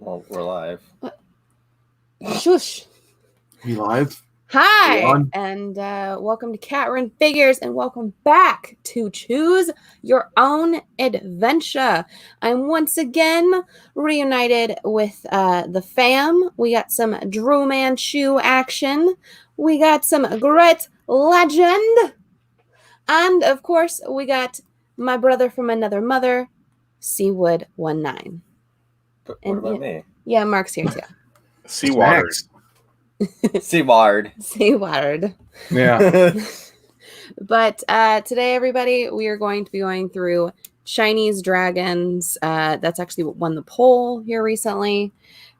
Well, we're live. Shush. We live? Hi, and welcome to Cat Run Figures, and welcome back to Choose Your Own Adventure. I'm once again reunited with the fam. We got some Drew Manchu action. We got some great legend. And, of course, we got my brother from another mother, Seawood19. But what about me? Yeah, Mark's here, too. Seawater. Seaward. Seaward. Yeah. But today, everybody, we are going to be going through Chinese dragons. That's actually what won the poll here recently.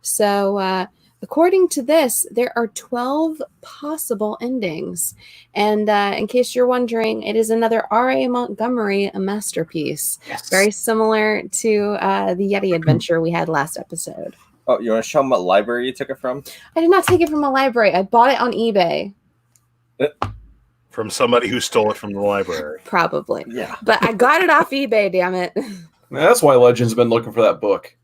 So, according to this, there are 12 possible endings. And in case you're wondering, it is another R.A. Montgomery masterpiece. Yes. Very similar to the Yeti adventure we had last episode. Oh, you want to show them what library you took it from? I did not take it from a library. I bought it on eBay. From somebody who stole it from the library. Probably. Yeah. But I got it off eBay, damn it. That's why Legend's been looking for that book.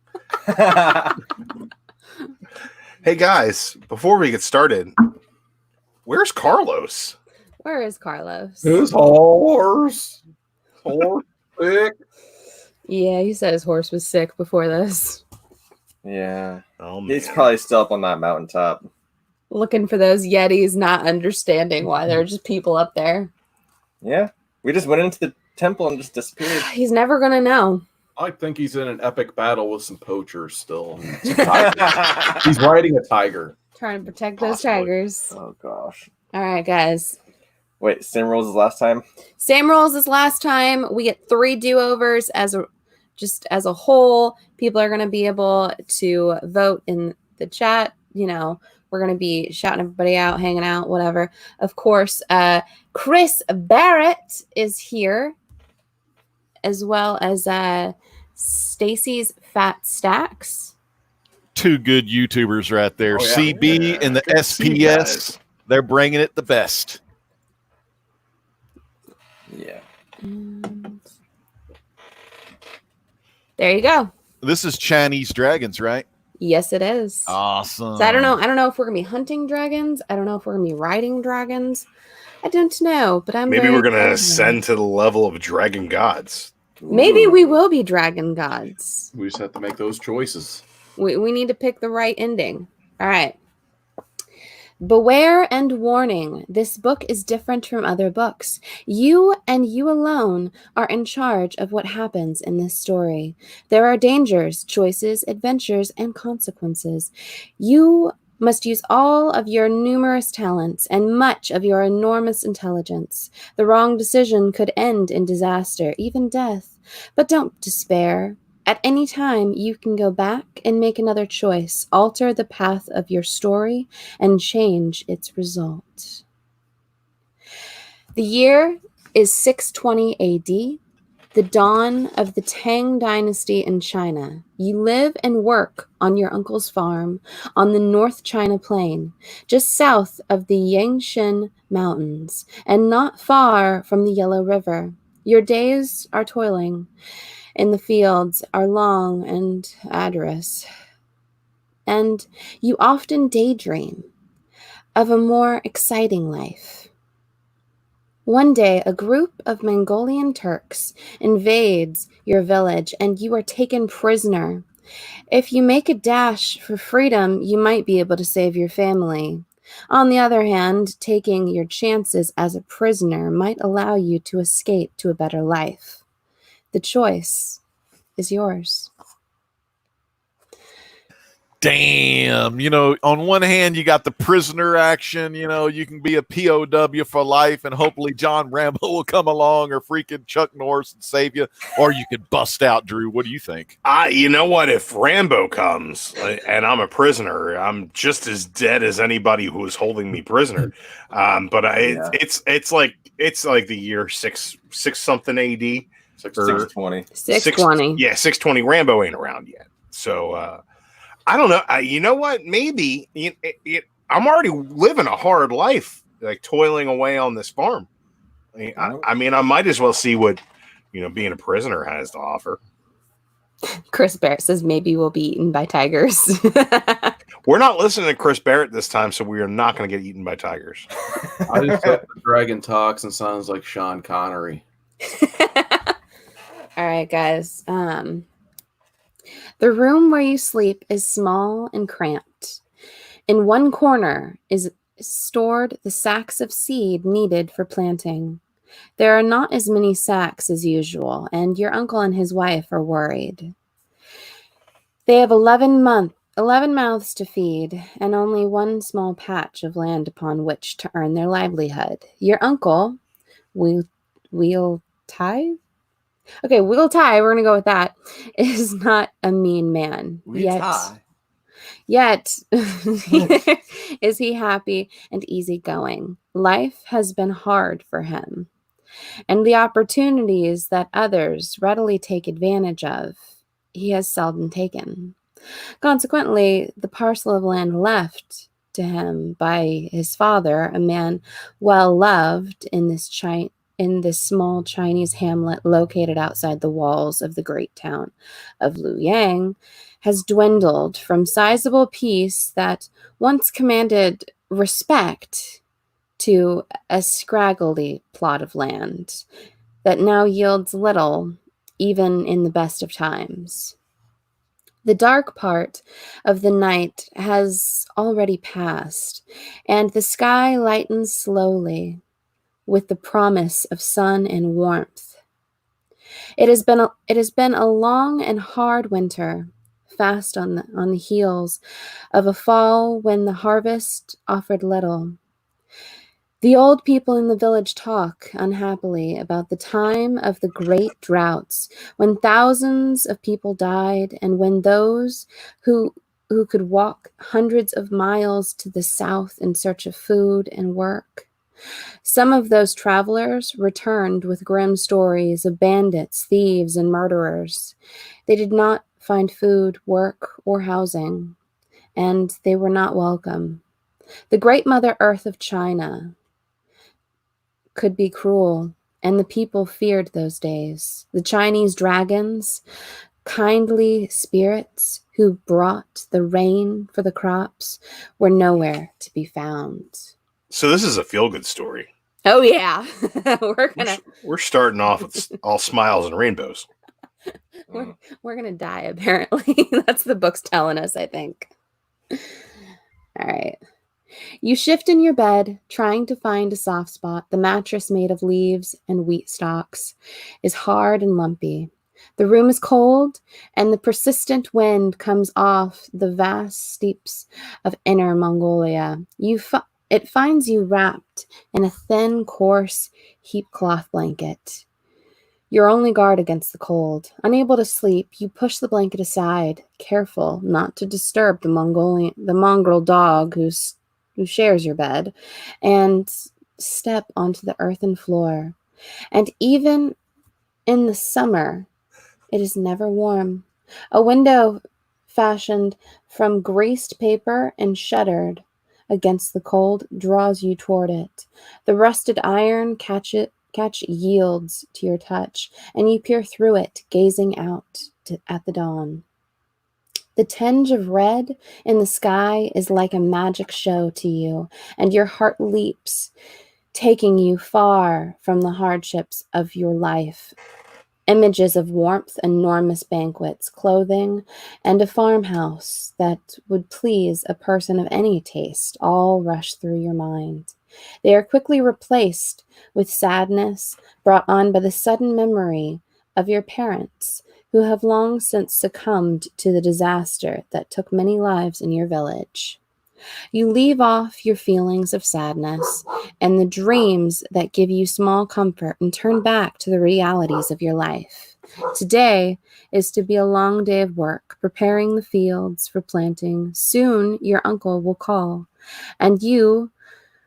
Hey guys, before we get started, where's Carlos? Where is Carlos? His horse. Horse sick. Yeah, he said his horse was sick before this. Yeah. Oh, He's man. probably still up on that mountaintop. Looking for those Yetis, not understanding why there are just people up there. Yeah. We just went into the temple and just disappeared. He's never going to know. I think he's in an epic battle with some poachers still. Some tigers. He's riding a tiger. Trying to protect those Possibly. tigers. Oh, gosh. All right, guys. Wait, same rules as last time? Same rules as last time. We get 3 do-overs as a whole. People are going to be able to vote in the chat. You know, we're going to be shouting everybody out, hanging out, whatever. Of course, Chris Barrett is here, as well as Stacy's Fat Stacks. 2 good YouTubers right there. Oh, yeah. CB Yeah. and the Good to see you SPS. They're bringing it the best. Yeah. And there you go. This is Chinese dragons, right? Yes, it is. Awesome. So I don't know if we're gonna be hunting dragons. I don't know if we're gonna be riding dragons. I don't know, but Maybe we're going to ascend to the level of dragon gods. Maybe Ooh. we will be dragon gods. We just have to make those choices. We need to pick the right ending. All right. Beware and warning. This book is different from other books. You and you alone are in charge of what happens in this story. There are dangers, choices, adventures, and consequences. You must use all of your numerous talents and much of your enormous intelligence. The wrong decision could end in disaster, even death. But don't despair. At any time, you can go back and make another choice, alter the path of your story, and change its result. The year is 620 AD, the dawn of the Tang Dynasty in China. You live and work on your uncle's farm on the North China Plain, just south of the Yangshan Mountains, and not far from the Yellow River. Your days are toiling, and the fields are long and arduous. And you often daydream of a more exciting life. One day, a group of Mongolian Turks invades your village, and you are taken prisoner. If you make a dash for freedom, you might be able to save your family. On the other hand, taking your chances as a prisoner might allow you to escape to a better life. The choice is yours. Damn. You know, on one hand, you got the prisoner action. You know, you can be a POW for life, and hopefully John Rambo will come along, or freaking Chuck Norris and save you. Or you could bust out, Drew. What do you think? You know what? If Rambo comes and I'm a prisoner, I'm just as dead as anybody who is holding me prisoner. It's like the year six something AD. 620. 620. Yeah, 620. Rambo ain't around yet. So I don't know. You know what? Maybe I'm already living a hard life, like toiling away on this farm. I mean, I might as well see what being a prisoner has to offer. Chris Barrett says maybe we'll be eaten by tigers. We're not listening to Chris Barrett this time, so we are not going to get eaten by tigers. I just said the dragon talks and sounds like Sean Connery. All right, guys. The room where you sleep is small and cramped. In one corner is stored the sacks of seed needed for planting. There are not as many sacks as usual, and your uncle and his wife are worried. They have 11 mouths to feed, and only one small patch of land upon which to earn their livelihood. Your uncle, Wheel Tie? Okay, Wheel Tie, we're going to go with that, is not a mean man. Yet is he happy and easygoing. Life has been hard for him, and the opportunities that others readily take advantage of, he has seldom taken. Consequently, the parcel of land left to him by his father, a man well loved in this small Chinese hamlet located outside the walls of the great town of Luoyang, has dwindled from sizable piece that once commanded respect to a scraggly plot of land that now yields little, even in the best of times. The dark part of the night has already passed, and the sky lightens slowly with the promise of sun and warmth. It has been a long and hard winter, fast on the heels of a fall when the harvest offered little. The old people in the village talk unhappily about the time of the great droughts, when thousands of people died, and when those who could walk hundreds of miles to the south in search of food and work. Some of those travelers returned with grim stories of bandits, thieves, and murderers. They did not find food, work, or housing, and they were not welcome. The great Mother Earth of China could be cruel, and the people feared those days. The Chinese dragons, kindly spirits who brought the rain for the crops, were nowhere to be found. So this is a feel-good story. Oh yeah, we're starting off with all smiles and rainbows. We're gonna die, apparently. That's the book's telling us, I think. All right. You shift in your bed, trying to find a soft spot. The mattress, made of leaves and wheat stalks, is hard and lumpy. The room is cold, and the persistent wind comes off the vast steppes of Inner Mongolia. It finds you wrapped in a thin, coarse heap cloth blanket. Your only guard against the cold. Unable to sleep, you push the blanket aside, careful not to disturb the mongrel dog who shares your bed, and step onto the earthen floor. And even in the summer, it is never warm. A window fashioned from greased paper and shuttered against the cold draws you toward it. The rusted iron catch yields to your touch, and you peer through it, gazing out at the dawn. The tinge of red in the sky is like a magic show to you, and your heart leaps, taking you far from the hardships of your life. Images of warmth, enormous banquets, clothing, and a farmhouse that would please a person of any taste all rush through your mind. They are quickly replaced with sadness brought on by the sudden memory of your parents, who have long since succumbed to the disaster that took many lives in your village. You leave off your feelings of sadness and the dreams that give you small comfort and turn back to the realities of your life. Today is to be a long day of work, preparing the fields for planting. Soon your uncle will call, and you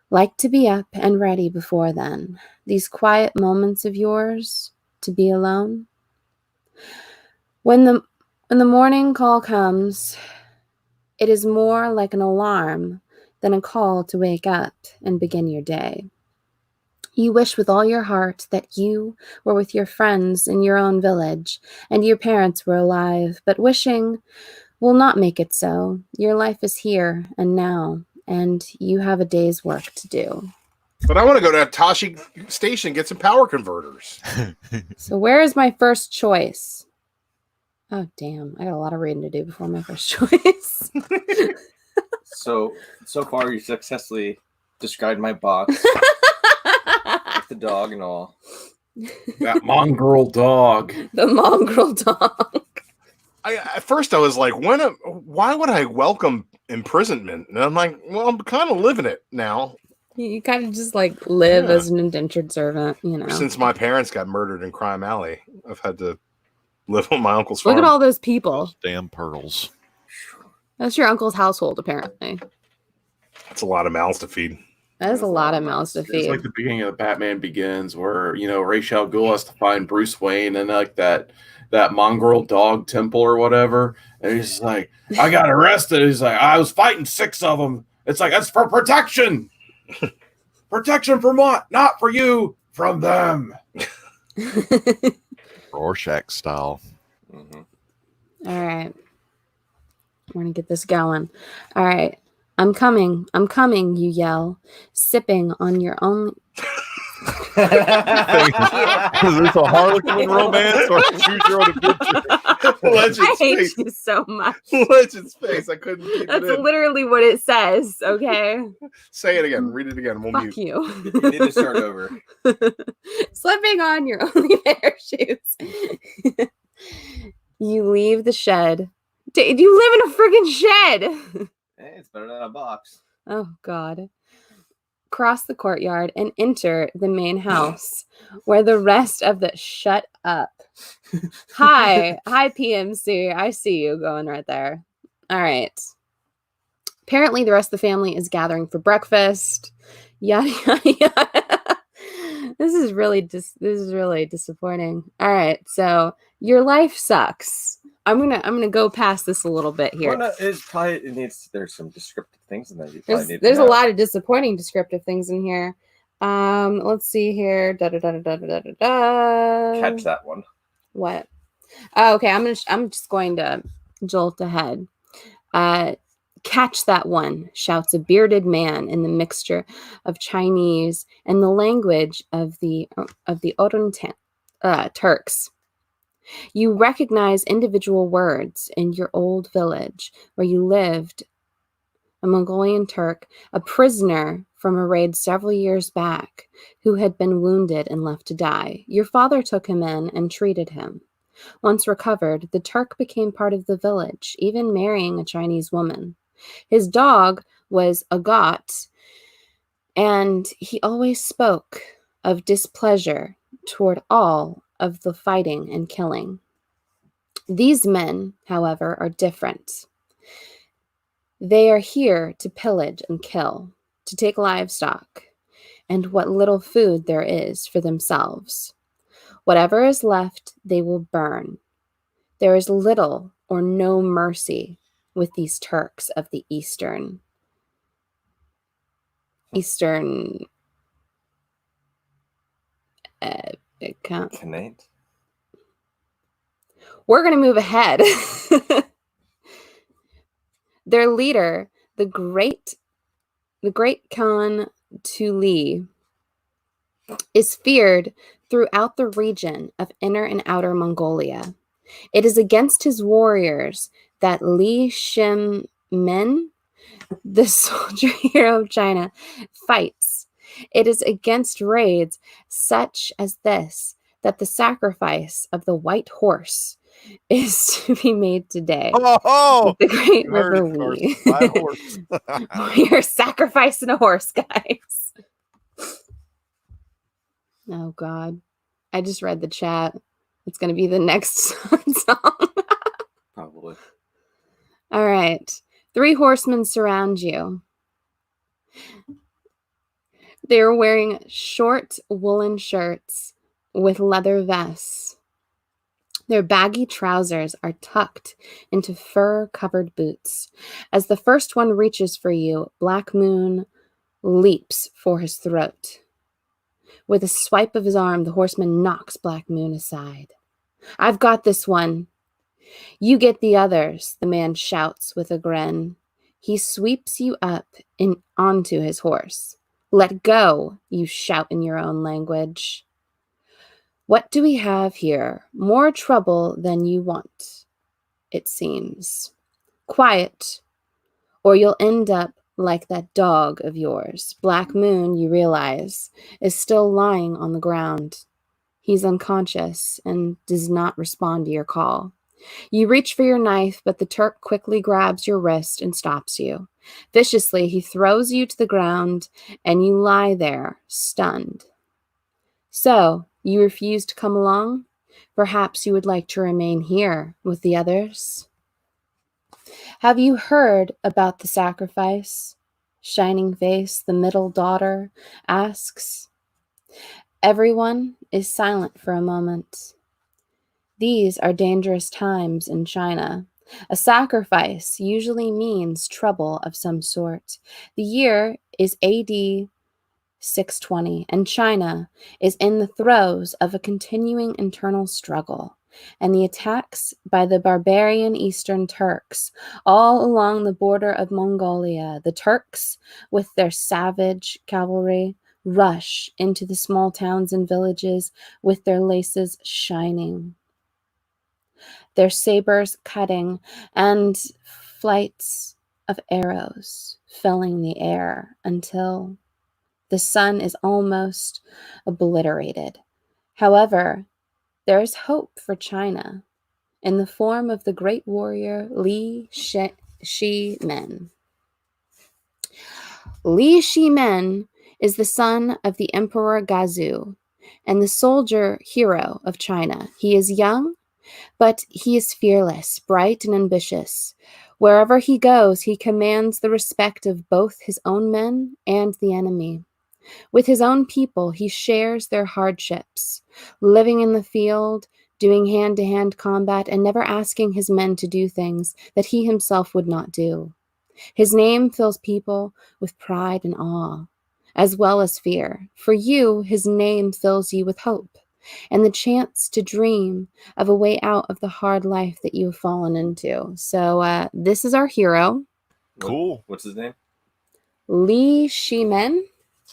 like to be up and ready before then. These quiet moments of yours to be alone. When the morning call comes, it is more like an alarm than a call to wake up and begin your day. You wish with all your heart that you were with your friends in your own village and your parents were alive, but wishing will not make it so. Your life is here and now, and you have a day's work to do. But I want to go to Tashi Station and get some power converters. So where is my first choice? Oh, damn. I got a lot of reading to do before my first choice. So far you successfully described my box with the dog and all. That mongrel dog. The mongrel dog. At first I was like, why would I welcome imprisonment? And I'm like, well, I'm kind of living it now. You kind of just like live Yeah. as an indentured servant, you know. Since my parents got murdered in Crime Alley, I've had to live on my uncle's farm. Look at all those people. Those damn pearls. That's your uncle's household, apparently. That's a lot of mouths to feed. That is a lot of mouths to It's feed. like the beginning of the Batman Begins, where Ra's al Ghul has to find Bruce Wayne and like that mongrel dog temple or whatever, and he's just like, I got arrested. He's like, I was fighting 6 of them. It's like, that's for protection. Protection from what? Not for you, from them. Rorschach style. Mhm. All right. We're going to get this going. All right. I'm coming, you yell, sipping on your own. Is this a Harlequin romance or a choose your own adventure? Legend's I hate face. you so much. Legend's face. I couldn't keep That's it in. literally what it says, okay? Say it again. Read it again. We'll Fuck mute. you. You need to start over. Slipping on your only pair of shoes. You leave the shed. You live in a friggin' shed. Hey, it's better than a box. Oh, God. Cross the courtyard and enter the main house where the rest of the shut up. Hi, PMC. I see you going right there. All right. Apparently, the rest of the family is gathering for breakfast. Yada yada yada. This is really disappointing. All right, so your life sucks. I'm gonna go past this a little bit here. Well, no, there's some descriptive things in there. You probably need to There's a know. lot of disappointing descriptive things in here. Let's see here. Da, da, da, da, da, da, da, da. Catch that one. What? Oh, okay. I'm just going to jolt ahead. Catch that one, shouts a bearded man in the mixture of Chinese and the language of the Orantan Turks. You recognize individual words in your old village where you lived. A Mongolian Turk, a prisoner from a raid several years back, who had been wounded and left to die. Your father took him in and treated him. Once recovered, the Turk became part of the village, even marrying a Chinese woman. His dog was a Got, and he always spoke of displeasure toward all of the fighting and killing. These men, however, are different. They are here to pillage and kill, to take livestock, and what little food there is for themselves. Whatever is left, they will burn. There is little or no mercy with these Turks of the Eastern Canate. We're going to move ahead. Their leader, the great Khan Tuli, is feared throughout the region of Inner and Outer Mongolia. It is against his warriors that Li Shimen, the soldier hero of China, fights. It is against raids such as this that the sacrifice of the white horse is to be made today. Oh, The Great you heard River it, of course. Wee. My horse. We are sacrificing a horse, guys. Oh, God. I just read the chat. It's going to be the next song. Probably. All right. 3 horsemen surround you. They're wearing short woolen shirts with leather vests. Their baggy trousers are tucked into fur-covered boots. As the first one reaches for you, Black Moon leaps for his throat. With a swipe of his arm, the horseman knocks Black Moon aside. I've got this one. You get the others, the man shouts with a grin. He sweeps you up onto his horse. Let go, you shout in your own language. What do we have here? More trouble than you want, it seems. Quiet, or you'll end up like that dog of yours. Black Moon, you realize, is still lying on the ground. He's unconscious and does not respond to your call. You reach for your knife, but the Turk quickly grabs your wrist and stops you. Viciously, he throws you to the ground, and you lie there, stunned. So, you refuse to come along? Perhaps you would like to remain here with the others? Have you heard about the sacrifice? Shining Face, the middle daughter, asks. Everyone is silent for a moment. These are dangerous times in China. A sacrifice usually means trouble of some sort. The year is AD 620, and China is in the throes of a continuing internal struggle, and the attacks by the barbarian Eastern Turks all along the border of Mongolia. The Turks, with their savage cavalry, rush into the small towns and villages with their laces shining, their sabers cutting, and flights of arrows filling the air until the sun is almost obliterated. However, there is hope for China in the form of the great warrior Li Shimen. Li Shimen is the son of the Emperor Gazu and the soldier hero of China. He is young, but he is fearless, bright, and ambitious. Wherever he goes, he commands the respect of both his own men and the enemy. With his own people, he shares their hardships, living in the field, doing hand-to-hand combat, and never asking his men to do things that he himself would not do. His name fills people with pride and awe, as well as fear. For you, his name fills you with hope and the chance to dream of a way out of the hard life that you have fallen into. So this is our hero. Cool. What's his name? Li Shimen.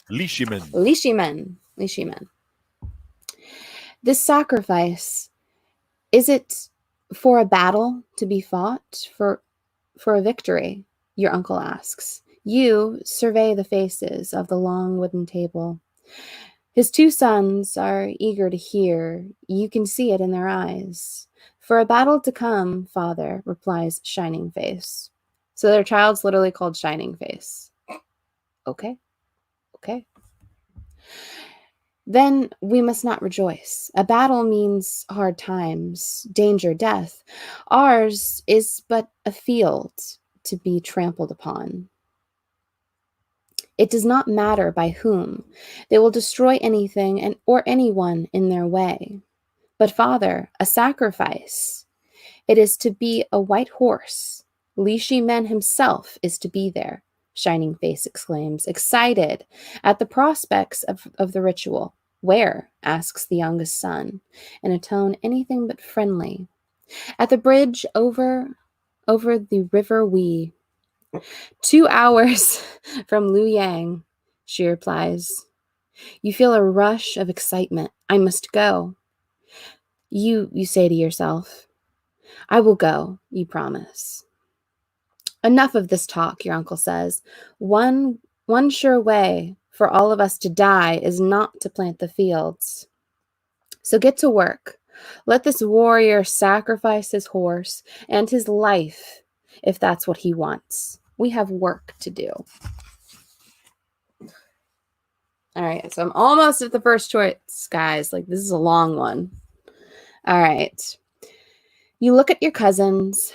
Li Shimen. Li Shimen. Li Shimen. This sacrifice, is it for a battle to be fought? For a victory? Your uncle asks. You survey the faces of the long wooden table. His two sons are eager to hear. You can see it in their eyes. For a battle to come, father, replies Shining Face. So their child's literally called Shining Face. Okay. Then we must not rejoice. A battle means hard times, danger, death. Ours is but a field to be trampled upon. It does not matter by whom. They will destroy anything or anyone in their way. But father, a sacrifice. It is to be a white horse. Li Shimen himself is to be there, Shining Face exclaims, excited at the prospects of the ritual. Where? Asks the youngest son, in a tone anything but friendly. At the bridge over the river Wei. 2 hours from Luoyang, she replies. You feel a rush of excitement. I must go. You say to yourself, I will go, you promise. Enough of this talk, your uncle says. One sure way for all of us to die is not to plant the fields. So get to work. Let this warrior sacrifice his horse and his life if that's what he wants. We have work to do. All right, so I'm almost at the first choice, guys. Like, this is a long one. All right. You look at your cousins,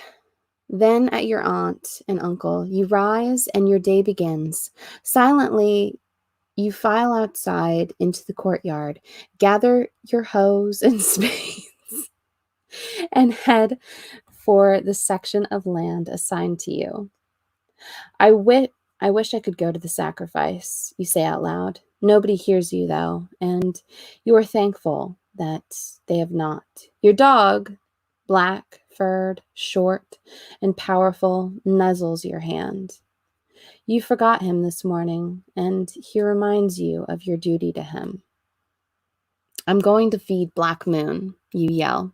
then at your aunt and uncle. You rise and your day begins. Silently, you file outside into the courtyard, gather your hoes and spades, and head for the section of land assigned to you. I I wish I could go to the sacrifice, you say out loud. Nobody hears you, though, and you are thankful that they have not. Your dog, black, furred, short, and powerful, nuzzles your hand. You forgot him this morning, and he reminds you of your duty to him. I'm going to feed Black Moon, you yell.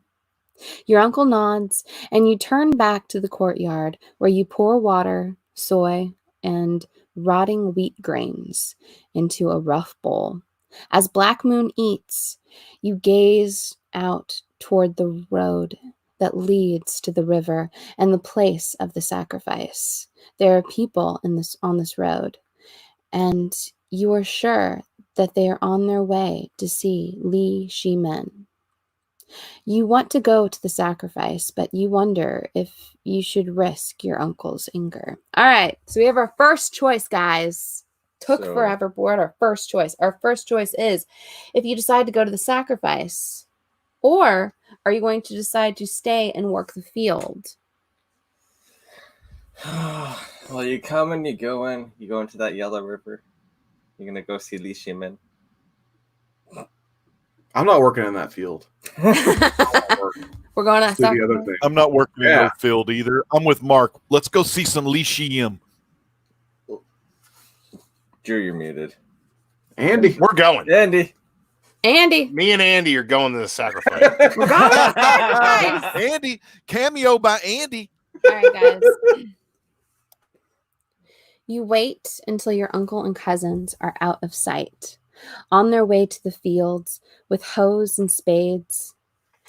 Your uncle nods, and you turn back to the courtyard where you pour water, soy, and rotting wheat grains into a rough bowl. As Black Moon eats, you gaze out toward the road that leads to the river and the place of the sacrifice. There are people on this road, and you are sure that they are on their way to see Li Shimen. You want to go to the sacrifice, but you wonder if you should risk your uncle's anger. All right, so we have our first choice, guys. Took So- forever, board. Our first choice. Our first choice is if you decide to go to the sacrifice, or are you going to decide to stay and work the field? Well, you come and you go into that yellow river. You're gonna go see Li Shimen. I'm not working in that field. We're going to Do the other sacrifice. thing. I'm not working in Yeah. no field either. I'm with Mark. Let's go see some Lyceum. Drew, you're muted. Andy. We're going. Andy. Andy. Me and Andy are going to the sacrifice. We're going to the sacrifice. Andy, cameo by Andy. All right, guys. You wait until your uncle and cousins are out of sight, on their way to the fields with hoes and spades.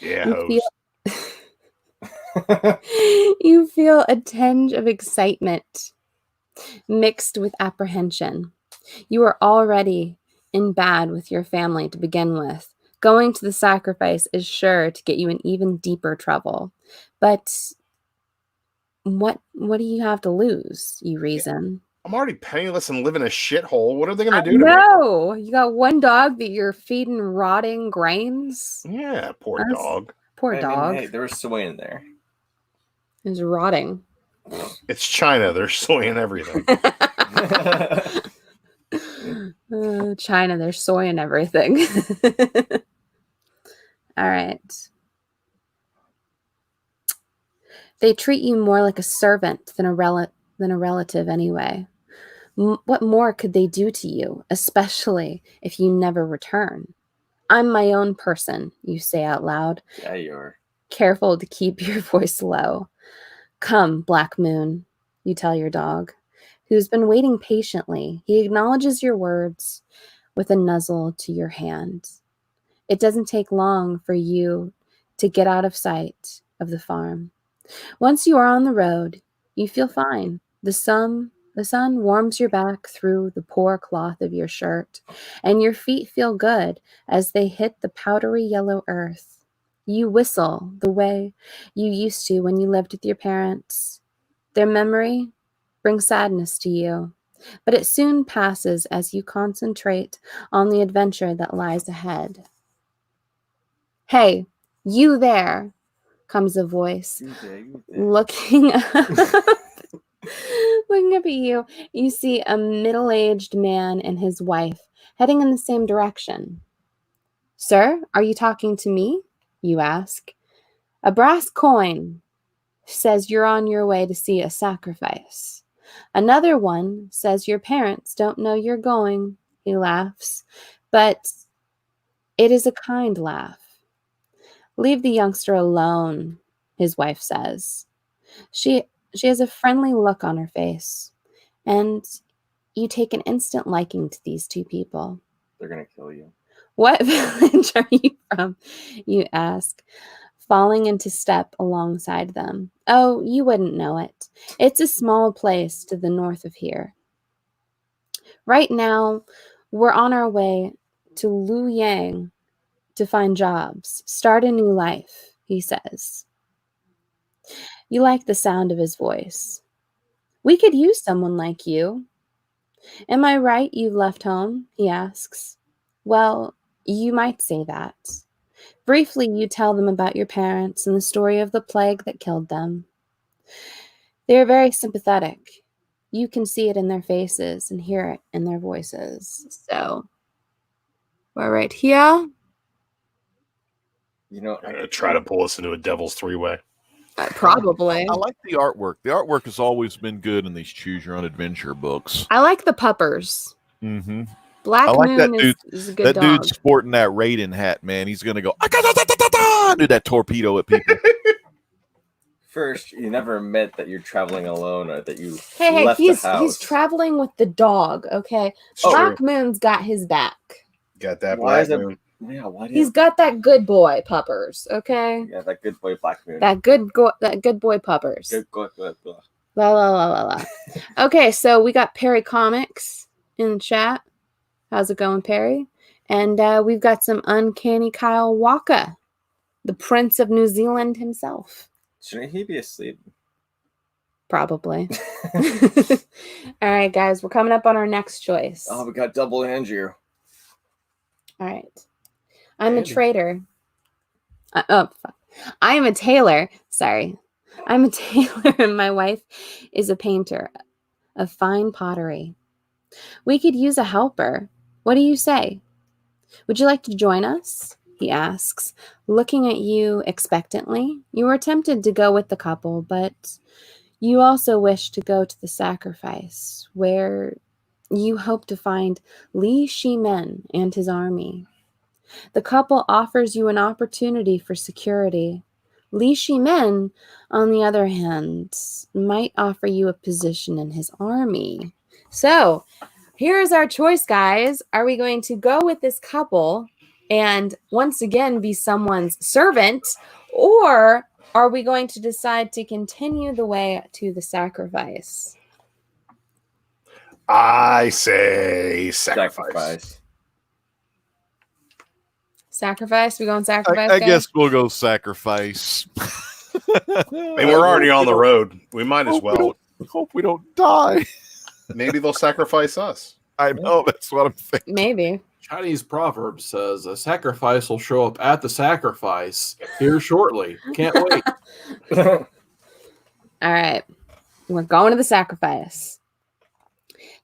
Yeah, You You feel a tinge of excitement mixed with apprehension. You are already in bad with your family to begin with. Going to the sacrifice is sure to get you in even deeper trouble. But what do you have to lose, you reason? I'm already penniless and live in a shithole. What are they going to do to No, you got one dog that you're feeding rotting grains. me? Yeah, poor That's- dog. Poor I mean, dog. hey, there was soy in there. It's rotting. It's China. They're soying everything. China, there's soy and everything. All right. They treat you more like a servant than a relative anyway. What more could they do to you, especially if you never return? I'm my own person, you say out loud, Yeah, you are. careful to keep your voice low. Come, Black Moon, you tell your dog, who's been waiting patiently. He acknowledges your words with a nuzzle to your hand. It doesn't take long for you to get out of sight of the farm. Once you are on the road, you feel fine. The sun warms your back through the poor cloth of your shirt, and your feet feel good as they hit the powdery yellow earth. You whistle the way you used to when you lived with your parents. Their memory brings sadness to you, but it soon passes as you concentrate on the adventure that lies ahead. Hey, you there, comes a voice. You did. Looking up, looking up at you, you see a middle-aged man and his wife heading in the same direction. Sir, are you talking to me? You ask. A brass coin says you're on your way to see a sacrifice. Another one says your parents don't know you're going. He laughs, but it is a kind laugh. Leave the youngster alone, his wife says. She has a friendly look on her face, and you take an instant liking to these two people. They're gonna kill you. What village are you from? You ask, falling into step alongside them. Oh, you wouldn't know it. It's a small place to the north of here. Right now, we're on our way to Luoyang to find jobs, start a new life, he says. You like the sound of his voice. We could use someone like you. Am I right you've left home? He asks. Well, you might say that. Briefly, you tell them about your parents and the story of the plague that killed them. They are very sympathetic. you can see it in their faces and hear it in their voices. So we're right here. You know, Try to pull us into a devil's three-way. Probably. I like the artwork. The artwork has always been good in these choose your own adventure books. I like the puppers. Mm-hmm. Black I like Moon that dude. is a good That dog. dude sporting that Raiden hat, man. He's gonna go do that torpedo at people. first, you never admit that you're traveling alone or that you Hey, left he's the house. he's traveling with the dog. Okay, It's Black true. Moon's got his back. Got that Why is black it- moon. Yeah, why do He's you? got that good boy puppers. Okay, Yeah, that good boy Black Moon. that good boy puppers. Good. La la la la la. Okay, so we got Perry Comics in the chat. How's it going, Perry? And we've got some uncanny Kyle Walker, the Prince of New Zealand himself. Shouldn't he be asleep? Probably. All right, guys, we're coming up on our next choice. Oh, we got double Andrew. All right. I'm a Andy. trader. Fuck. I am a tailor. Sorry. I'm a tailor, and my wife is a painter of fine pottery. We could use a helper. What do you say? Would you like to join us? He asks, looking at you expectantly. You are tempted to go with the couple, but you also wish to go to the sacrifice, where you hope to find Li Shimen and his army. The couple offers you an opportunity for security. Li Shimen, on the other hand, might offer you a position in his army. So, here's our choice, guys. Are we going to go with this couple and once again be someone's servant, or are we going to decide to continue the way to the sacrifice? I say sacrifice. Sacrifice? We going sacrifice? I guys? guess we'll go sacrifice. I mean, we're already on the road. We might as well. Hope we don't die. Maybe they'll sacrifice us. I know, that's what I'm thinking. Maybe. Chinese proverb says a sacrifice will show up at the sacrifice here shortly. Can't wait. All right. We're going to the sacrifice.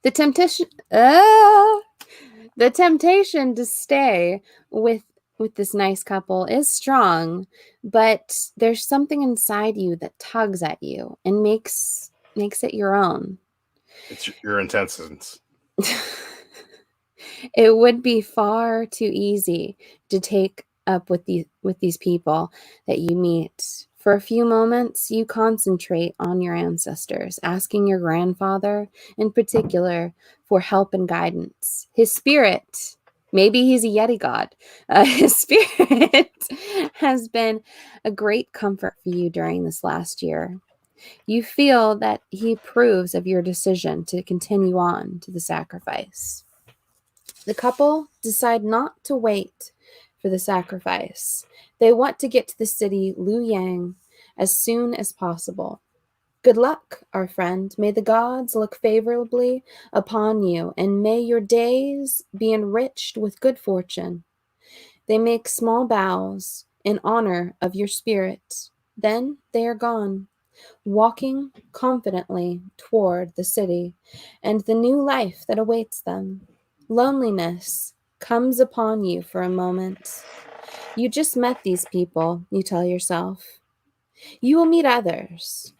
The temptation to stay with this nice couple is strong, but there's something inside you that tugs at you and makes it your own. It's your intestines. It would be far too easy to take up with these people that you meet. For a few moments, you concentrate on your ancestors, asking your grandfather in particular for help and guidance. His spirit, maybe he's a Yeti god, his spirit has been a great comfort for you during this last year. You feel that he approves of your decision to continue on to the sacrifice. The couple decide not to wait for the sacrifice. They want to get to the city Lu Yang as soon as possible. Good luck, our friend. May the gods look favorably upon you, and may your days be enriched with good fortune. They make small bows in honor of your spirit. Then they are gone, walking confidently toward the city and the new life that awaits them. Loneliness comes upon you for a moment. You just met these people, you tell yourself. You will meet others.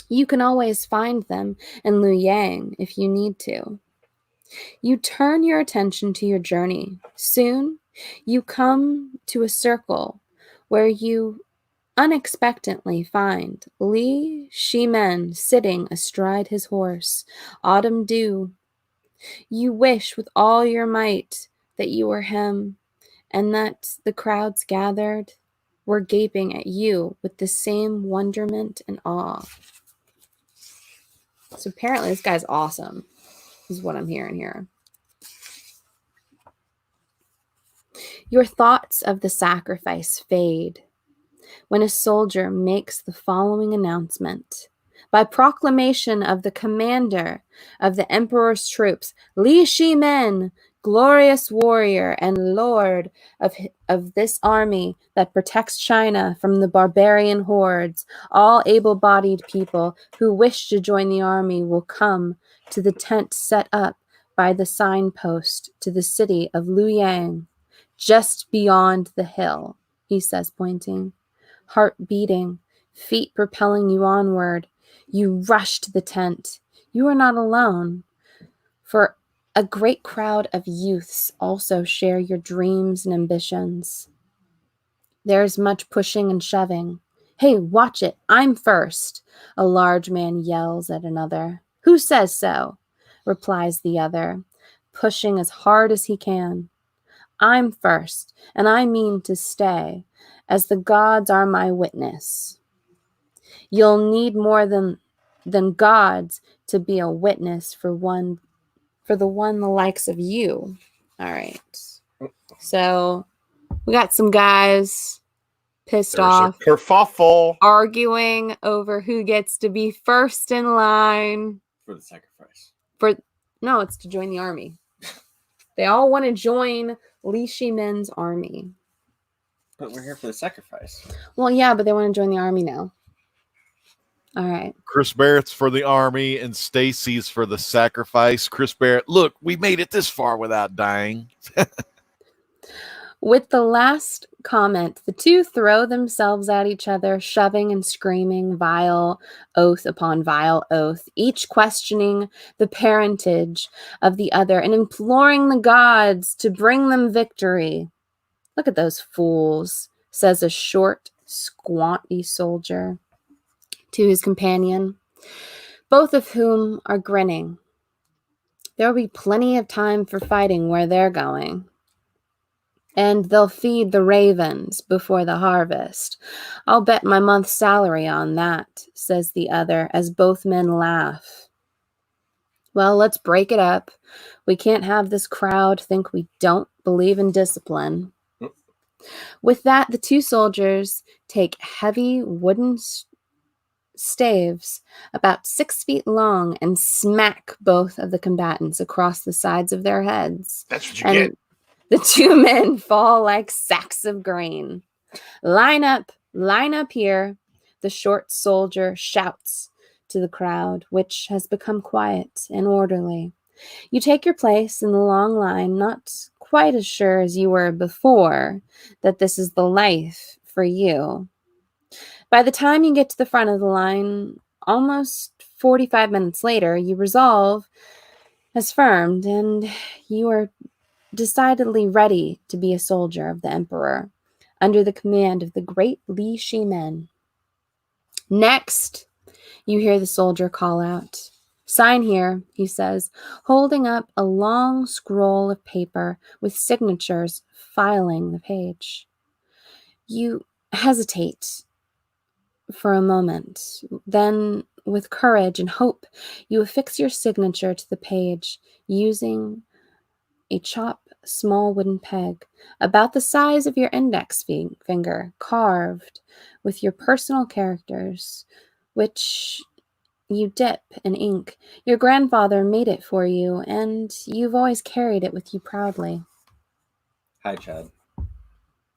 You can always find them in Lu Yang if you need to. You turn your attention to your journey. Soon, you come to a circle where you unexpectedly find Li Shimen sitting astride his horse, Autumn Dew. You wish with all your might that you were him, and that the crowds gathered were gaping at you with the same wonderment and awe. So apparently this guy's awesome, is what I'm hearing here. Your thoughts of the sacrifice fade when a soldier makes the following announcement. By proclamation of the commander of the emperor's troops, Li Shimen, glorious warrior and lord of this army that protects China from the barbarian hordes. All able-bodied people who wish to join the army will come to the tent set up by the signpost to the city of Luoyang, just beyond the hill, he says, pointing. Heart beating, feet propelling you onward, you rush to the tent. You are not alone, for a great crowd of youths also share your dreams and ambitions. There's much pushing and shoving. Hey, watch it, I'm first, a large man yells at another. Who says so? Replies the other, pushing as hard as he can. I'm first, and I mean to stay, as the gods are my witness. You'll need more than gods to be a witness for the likes of you. All right. So we got some guys pissed There's off, a kerfuffle. arguing over who gets to be first in line. For the sacrifice. No, it's to join the army. They all want to join Li Shimen's army. But we're here for the sacrifice. Well, yeah, but they want to join the army now. All right. Chris Barrett's for the army and Stacy's for the sacrifice. Chris Barrett, look, we made it this far without dying. With the last comment, the two throw themselves at each other, shoving and screaming vile oath upon vile oath, each questioning the parentage of the other and imploring the gods to bring them victory. Look at those fools, says a short, squatty soldier to his companion, both of whom are grinning. There'll be plenty of time for fighting where they're going. And they'll feed the ravens before the harvest. I'll bet my month's salary on that, says the other, as both men laugh. Well, let's break it up. We can't have this crowd think we don't believe in discipline. With that, the two soldiers take heavy wooden staves about 6 feet long and smack both of the combatants across the sides of their heads. That's what you get. The two men fall like sacks of grain. Line up here, the short soldier shouts to the crowd, which has become quiet and orderly. You take your place in the long line, not quite as sure as you were before that this is the life for you. By the time you get to the front of the line, almost 45 minutes later, you resolve has firmed and you are decidedly ready to be a soldier of the emperor under the command of the great Li Shimen. Next, you hear the soldier call out. Sign here, he says, holding up a long scroll of paper with signatures filing the page. You hesitate for a moment. Then, with courage and hope, you affix your signature to the page using a small wooden peg about the size of your index finger, carved with your personal characters, which you dip in ink. Your grandfather made it for you, and you've always carried it with you proudly. Hi, Chad.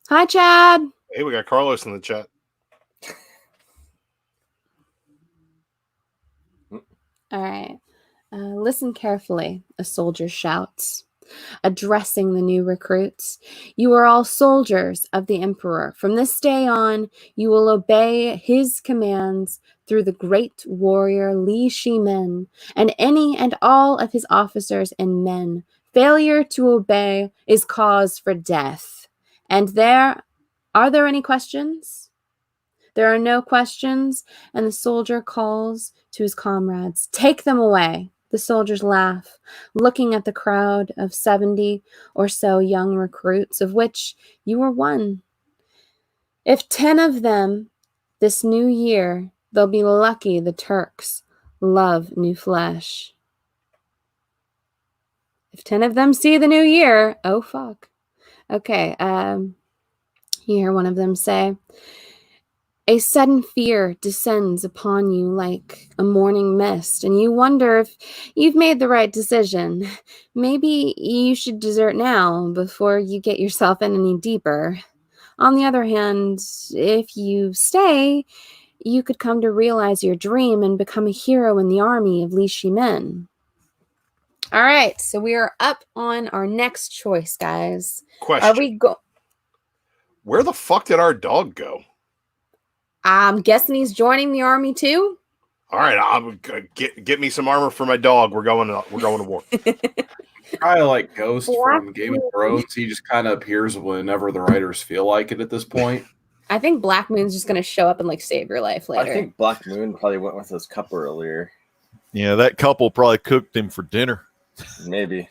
Hi, Chad. Hey, we got Carlos in the chat. All right. Listen carefully, a soldier shouts, addressing the new recruits. You are all soldiers of the emperor. From this day on, you will obey his commands through the great warrior Li Shimen and any and all of his officers and men. Failure to obey is cause for death. And are there any questions? There are no questions, and the soldier calls to his comrades. Take them away. The soldiers laugh, looking at the crowd of 70 or so young recruits, of which you were one. If 10 of them this new year, they'll be lucky the Turks love new flesh. If 10 of them see the new year, oh fuck. Okay, you hear one of them say, A sudden fear descends upon you like a morning mist, and you wonder if you've made the right decision. Maybe you should desert now before you get yourself in any deeper. On the other hand, if you stay, you could come to realize your dream and become a hero in the army of Li Shimin. All right, so we are up on our next choice, guys. Question. Are we go? Where the fuck did our dog go? I'm guessing he's joining the army too. All right, I'm get me some armor for my dog. We're going to war. Kind of like Ghost Black from Game of Thrones. He just kind of appears whenever the writers feel like it at this point. I think Black Moon's just gonna show up and like save your life later. I think Black Moon probably went with his cup earlier. Yeah, that couple probably cooked him for dinner. Maybe.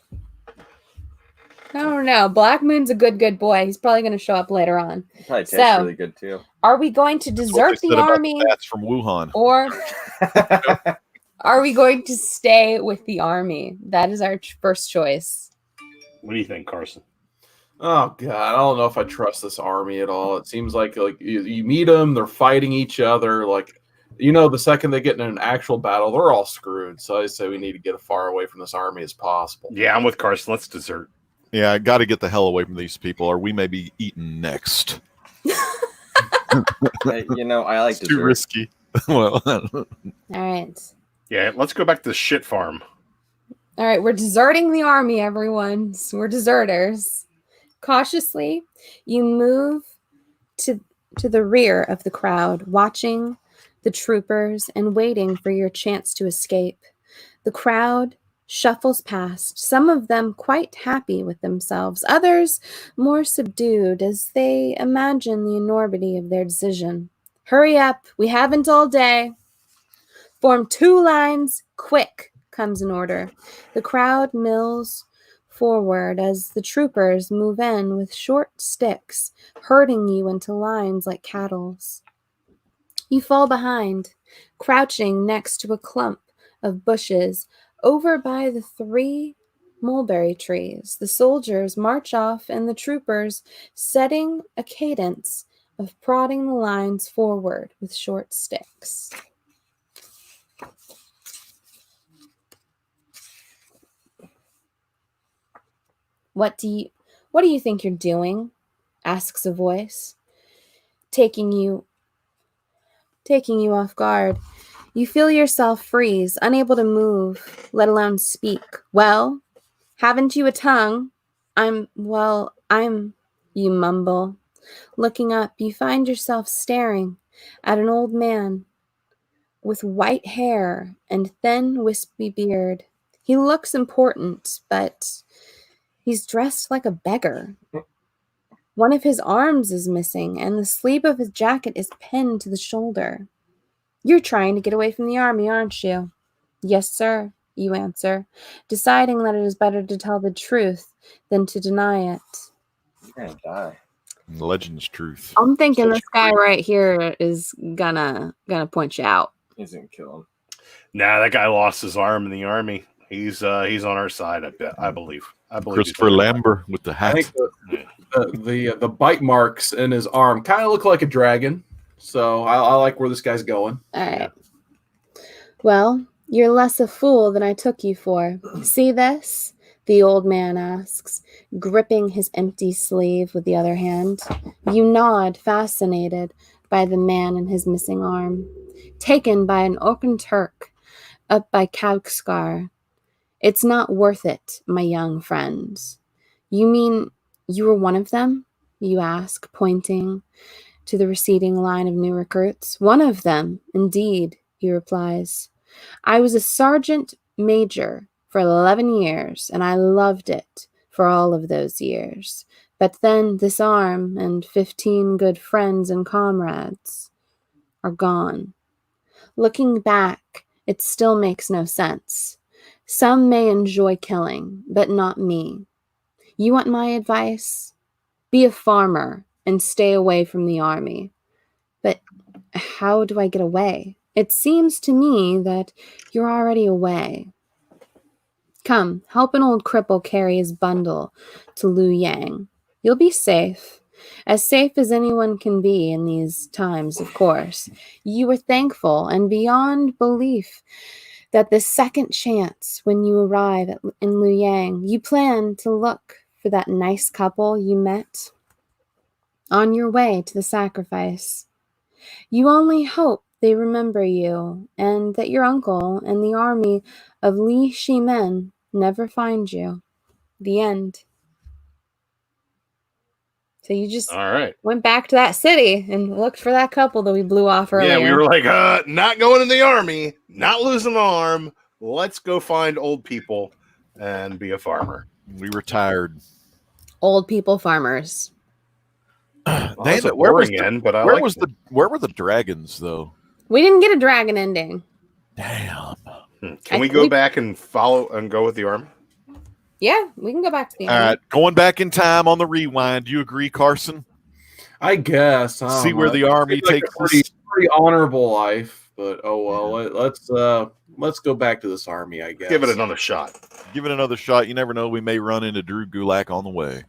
I don't know. Black Moon's a good boy. He's probably gonna show up later on. Probably tastes So- really good too. Are we going to That's what desert they the said about army, bats from Wuhan. or are we going to stay with the army? That is our first choice. What do you think, Carson? Oh god, I don't know if I trust this army at all. It seems like you meet them, they're fighting each other. Like, you know, the second they get in an actual battle, they're all screwed. So I say we need to get as far away from this army as possible. Yeah, I'm with Carson. Let's desert. Yeah, I got to get the hell away from these people, or we may be eaten next. Hey, you know, I like It's too dessert. risky. Well, All right. Yeah, let's go back to the shit farm. All right, we're deserting the army, everyone. So we're deserters. Cautiously, you move to the rear of the crowd, watching the troopers and waiting for your chance to escape. The crowd shuffles past, some of them quite happy with themselves, others more subdued as they imagine the enormity of their decision. Hurry up, we haven't all day. Form 2 lines, quick, comes an order. The crowd mills forward as the troopers move in with short sticks, herding you into lines like cattle. You fall behind, crouching next to a clump of bushes over by the 3 mulberry trees. The soldiers march off, and the troopers setting a cadence of prodding the lines forward with short sticks. What do you think you're doing? Asks a voice, taking you off guard. You feel yourself freeze, unable to move, let alone speak. Well, haven't you a tongue? I'm, you mumble. Looking up, you find yourself staring at an old man with white hair and thin, wispy beard. He looks important, but he's dressed like a beggar. One of his arms is missing, and the sleeve of his jacket is pinned to the shoulder. You're trying to get away from the army, aren't you? Yes, sir, you answer, deciding that it is better to tell the truth than to deny it. You're gonna die. legend's truth. I'm thinking this guy right here is gonna point you out. He's gonna kill him. Nah, that guy lost his arm in the army. He's on our side. I believe. he's Christopher on our side. Lambert with the I hat. think the bite marks in his arm kind of look like a dragon. So I like where this guy's going. All right. Well, you're less a fool than I took you for. See this? The old man asks, gripping his empty sleeve with the other hand. You nod, fascinated by the man and his missing arm. Taken by an Orkan Turk up by Kaukskar. It's not worth it, my young friends. You mean you were one of them? You ask, pointing to the receding line of new recruits. One of them, indeed, he replies. I was a sergeant major for 11 years, and I loved it for all of those years. But then this arm and 15 good friends and comrades are gone. Looking back, it still makes no sense. Some may enjoy killing, but not me. You want my advice? Be a farmer and stay away from the army. But how do I get away? It seems to me that you're already away. Come, help an old cripple carry his bundle to Lu Yang. You'll be safe. As safe as anyone can be in these times, of course. You were thankful and beyond belief that the second chance when you arrive in Luoyang, you plan to look for that nice couple you met on your way to the sacrifice. You only hope they remember you and that your uncle and the army of Li Shimen never find you. The end. So you just All right. went back to that city and looked for that couple that we blew off earlier. Yeah, we were like, not going in the army, not losing an arm. Let's go find old people and be a farmer. We retired. Old people farmers. Well, Damn that's a it, where was boring the- end, but I Where like was it. the where were the dragons though? We didn't get a dragon ending. Damn. Can we go back and follow and go with the army? Yeah, we can go back to the All end. right, going back in time on the rewind. Do you agree, Carson? I guess. I don't See where know. the army Seems like takes a pretty, us. pretty honorable life, but oh well. Let's go back to this army. I guess. Give it another shot. Give it another shot. You never know. We may run into Drew Gulak on the way.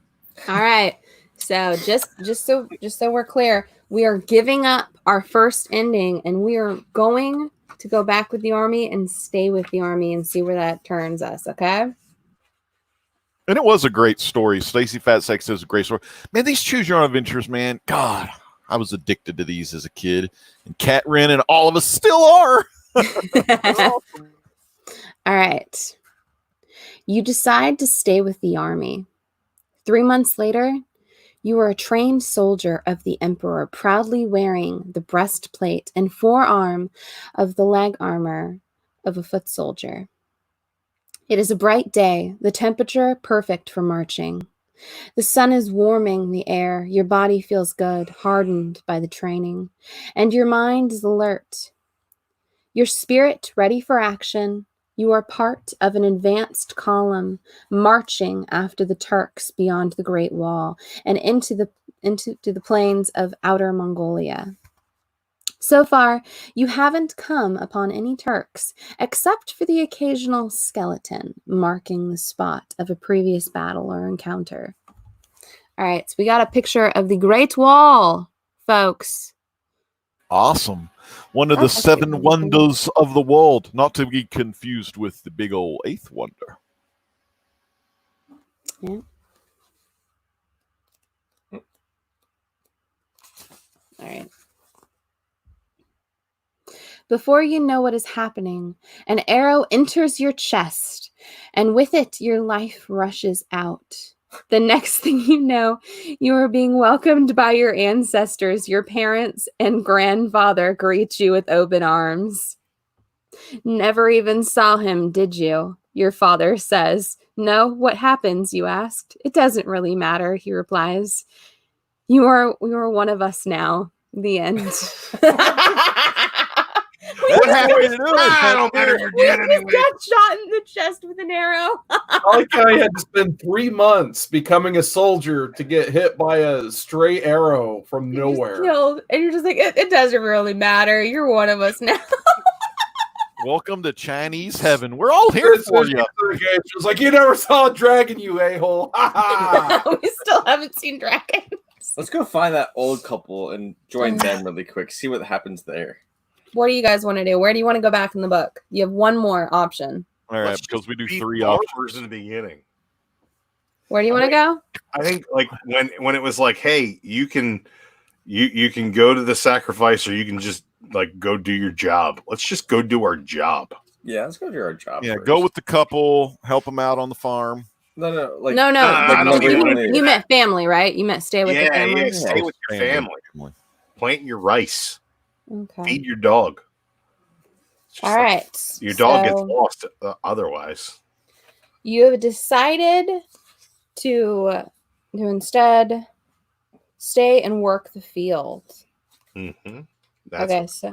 All right. So just so we're clear, we are giving up our first ending and we are going to go back with the army and stay with the army and see where that turns us, okay? And it was a great story. Stacey Fat Sex says a great story. Man, these choose your own adventures, man. God, I was addicted to these as a kid. And Cat Wren and all of us still are. All right. You decide to stay with the army. 3 months later, you are a trained soldier of the Emperor, proudly wearing the breastplate and forearm of the leg armor of a foot soldier. It is a bright day, the temperature perfect for marching. The sun is warming the air, your body feels good, hardened by the training, and your mind is alert. Your spirit ready for action. You are part of an advanced column marching after the Turks beyond the Great Wall and into the plains of Outer Mongolia. So far, you haven't come upon any Turks, except for the occasional skeleton marking the spot of a previous battle or encounter. All right, so we got a picture of the Great Wall, folks. Awesome. One of the That's actually seven really wonders of the world, not to be confused with the big old eighth wonder. Yeah. All right. Before you know what is happening, an arrow enters your chest, and with it, your life rushes out. The next thing you know, you are being welcomed by your ancestors. Your parents and grandfather greet you with open arms. Never even saw him, did you? Your father says. No, what happens, you asked. It doesn't really matter, he replies. You are one of us now. The end. What happened? I don't matter. You're We dead just anyway. got shot in the chest with an arrow. I like how he had to spend 3 months becoming a soldier to get hit by a stray arrow from You're just nowhere. killed, and you're just like, it doesn't really matter. You're one of us now. Welcome to Chinese heaven. We're all here It's for just you. She was like, "You never saw a dragon, you a-hole." We still haven't seen dragons. Let's go find that old couple and join them really quick. See what happens there. What do you guys want to do? Where do you want to go back in the book? You have one more option. All right, Let's because just we do beat 3 the options. farmers in the beginning. Where do you want to go? I think like when it was like, hey, you can go to the sacrifice or you can just like go do your job. Let's just go do our job. Yeah, let's go do our job. Yeah, first. go with the couple, help them out on the farm. No, like No. I don't you, even wanna you do meant family, right? You meant stay with the Yeah, family. yeah, stay with your family. Plant your rice. Okay. Feed your dog. It's just All like, right. your dog gets so lost otherwise. You have decided to instead stay and work the field. Mm-hmm. That's Okay, what so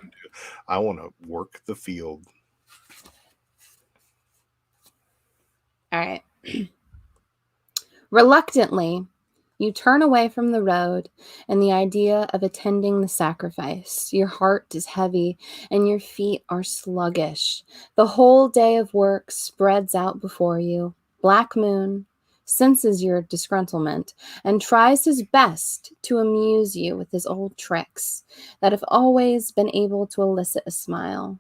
I want to work the field. all right. Reluctantly, you turn away from the road and the idea of attending the sacrifice. Your heart is heavy and your feet are sluggish. The whole day of work spreads out before you. Black moon, senses your disgruntlement, and tries his best to amuse you with his old tricks that have always been able to elicit a smile.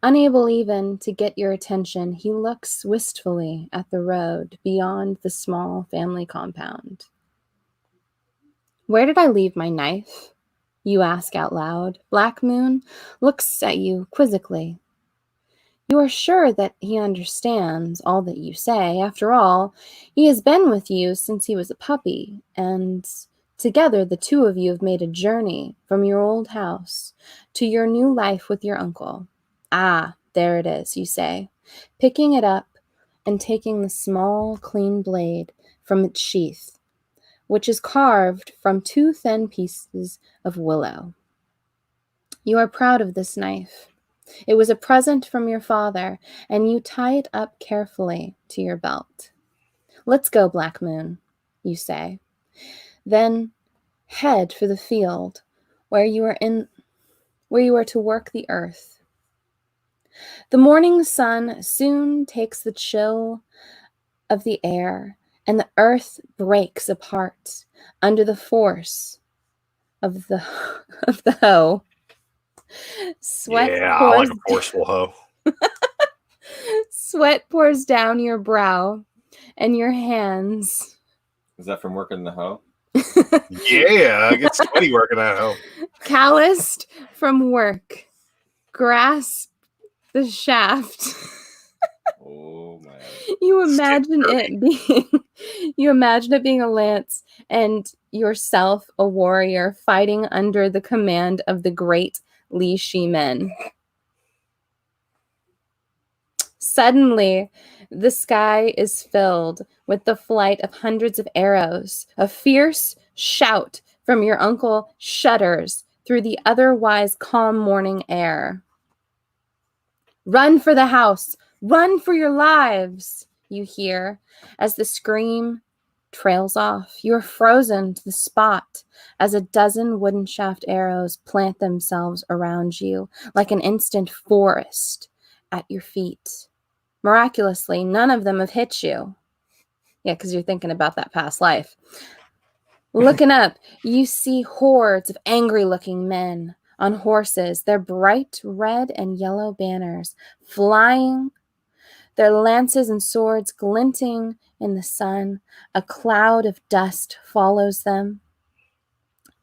Unable even to get your attention, he looks wistfully at the road beyond the small family compound. "Where did I leave my knife?" you ask out loud. Black Moon looks at you quizzically. You are sure that he understands all that you say. After all, he has been with you since he was a puppy, and together the two of you have made a journey from your old house to your new life with your uncle. "Ah, there it is," you say, picking it up and taking the small, clean blade from its sheath, which is carved from 2 thin pieces of willow. You are proud of this knife. It was a present from your father, and you tie it up carefully to your belt. "Let's go, Black Moon," you say. Then head for the field where you are to work the earth. The morning sun soon takes the chill of the air, and the earth breaks apart under the force of the hoe. Sweat Yeah, I pours like a forceful hoe. Sweat pours down your brow and your hands. Is that from working the hoe? Yeah, I get sweaty working that hoe. Calloused from work, grasp the shaft. Oh man. You imagine it being a lance and yourself a warrior fighting under the command of the great Li Shimen. Suddenly, the sky is filled with the flight of hundreds of arrows. A fierce shout from your uncle shudders through the otherwise calm morning air. "Run for the house! Run for your lives!" you hear as the scream trails off. You are frozen to the spot as a dozen wooden shaft arrows plant themselves around you like an instant forest at your feet. Miraculously, none of them have hit you. Yeah, because you're thinking about that past life. Looking up, you see hordes of angry-looking men on horses, their bright red and yellow banners flying, their lances and swords glinting in the sun. A cloud of dust follows them.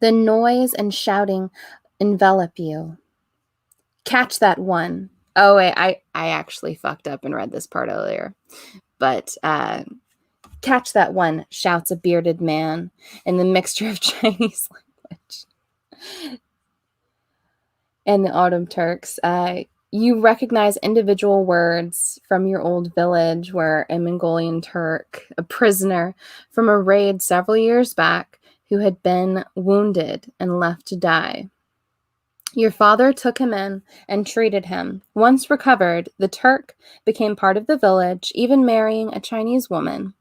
The noise and shouting envelop you. "Catch that one." Oh, wait, I actually fucked up and read this part earlier. But "Catch that one," shouts a bearded man in the mixture of Chinese language and the Autumn Turks. You recognize individual words from your old village where a Mongolian Turk, a prisoner from a raid several years back, who had been wounded and left to die. Your father took him in and treated him. Once recovered, the Turk became part of the village, even marrying a Chinese woman.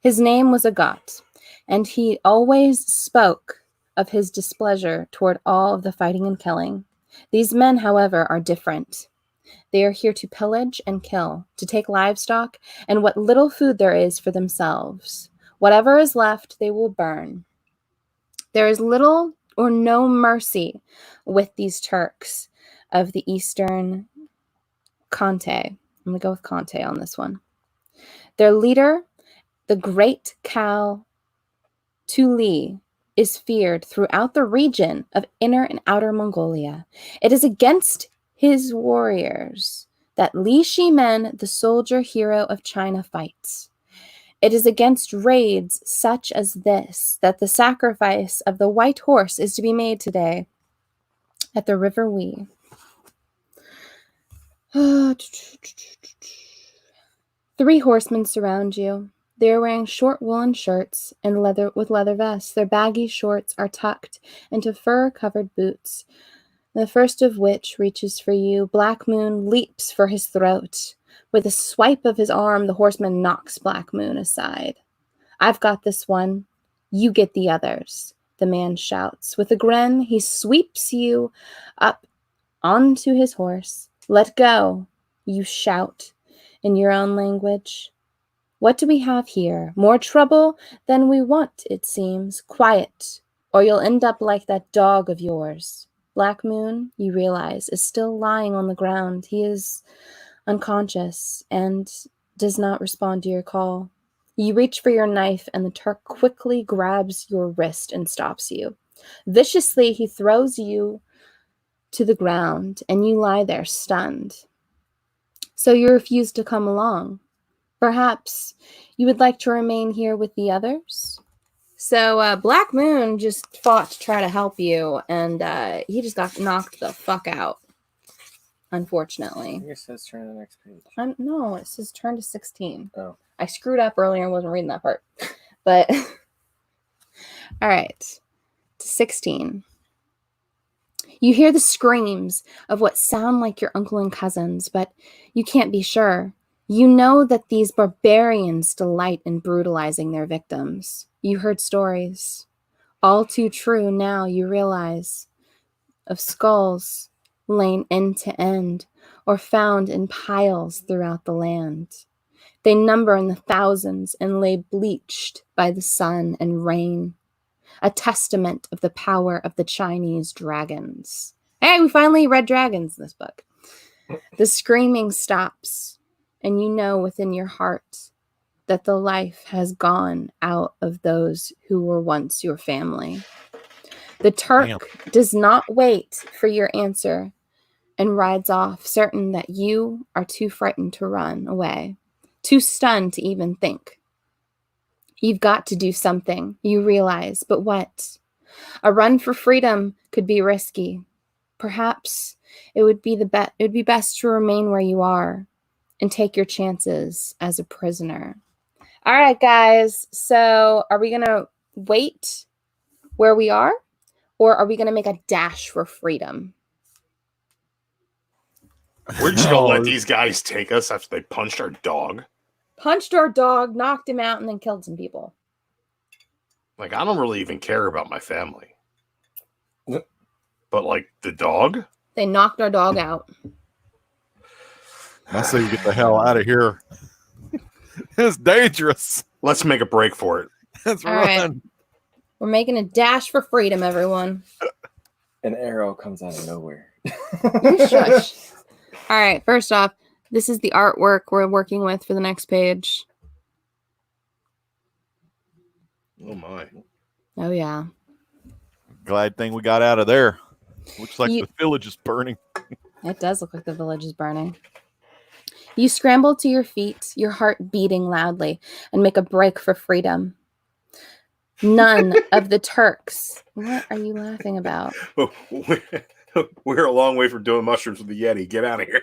His name was Agat, and he always spoke of his displeasure toward all of the fighting and killing. These men, however, are different. They are here to pillage and kill, to take livestock and what little food there is for themselves. Whatever is left, they will burn. There is little or no mercy with these Turks of the Eastern Kante. I'm going to go with Kante on this one. Their leader, the great Khal Tuli, is feared throughout the region of Inner and Outer Mongolia. It is against his warriors that Li Shimen, the soldier hero of China, fights. It is against raids such as this that the sacrifice of the white horse is to be made today at the River Wei. 3 horsemen surround you. They are wearing short woolen shirts and leather vests. Their baggy shorts are tucked into fur-covered boots, the first of which reaches for you. Black Moon leaps for his throat. With a swipe of his arm, the horseman knocks Black Moon aside. "I've got this one. You get the others," the man shouts. With a grin, he sweeps you up onto his horse. "Let go," you shout in your own language. What do we have here? More trouble than we want, it seems. Quiet, or you'll end up like that dog of yours. Black Moon, you realize, is still lying on the ground. He is unconscious and does not respond to your call. You reach for your knife, and the Turk quickly grabs your wrist and stops you. Viciously, he throws you to the ground, and you lie there stunned. So you refuse to come along. Perhaps you would like to remain here with the others? So Black Moon just fought to try to help you, and he just got knocked the fuck out, unfortunately. I guess let's turn to the next page. No, it says turn to 16. Oh. I screwed up earlier and wasn't reading that part. But, all right, to 16. You hear the screams of what sound like your uncle and cousins, but you can't be sure. You know that these barbarians delight in brutalizing their victims. You heard stories, all too true now you realize, of skulls lain end to end or found in piles throughout the land. They number in the thousands and lay bleached by the sun and rain, a testament of the power of the Chinese dragons. Hey, we finally read dragons in this book. The screaming stops, and you know within your heart that the life has gone out of those who were once your family. The Turk does not wait for your answer and rides off, certain that you are too frightened to run away, too stunned to even think. You've got to do something, you realize, but what? A run for freedom could be risky. Perhaps it would be best to remain where you are and take your chances as a prisoner. All right, guys. So are we going to wait where we are, or are we going to make a dash for freedom? We're just gonna let these guys take us after they punched our dog. Punched our dog, knocked him out, and then killed some people. Like, I don't really even care about my family. But, like, the dog? They knocked our dog out. I say we get the hell out of here. It's dangerous. Let's make a break for it. Let's All run. right. We're making a dash for freedom, everyone. An arrow comes out of nowhere. You shush. All right, first off, this is the artwork we're working with for the next page. Oh, my. Oh, yeah. Glad thing we got out of there. Looks like You- the village is burning. It does look like the village is burning. You scramble to your feet, your heart beating loudly, and make a break for freedom. None of the Turks. What are you laughing about? We're a long way from doing mushrooms with the Yeti. Get out of here.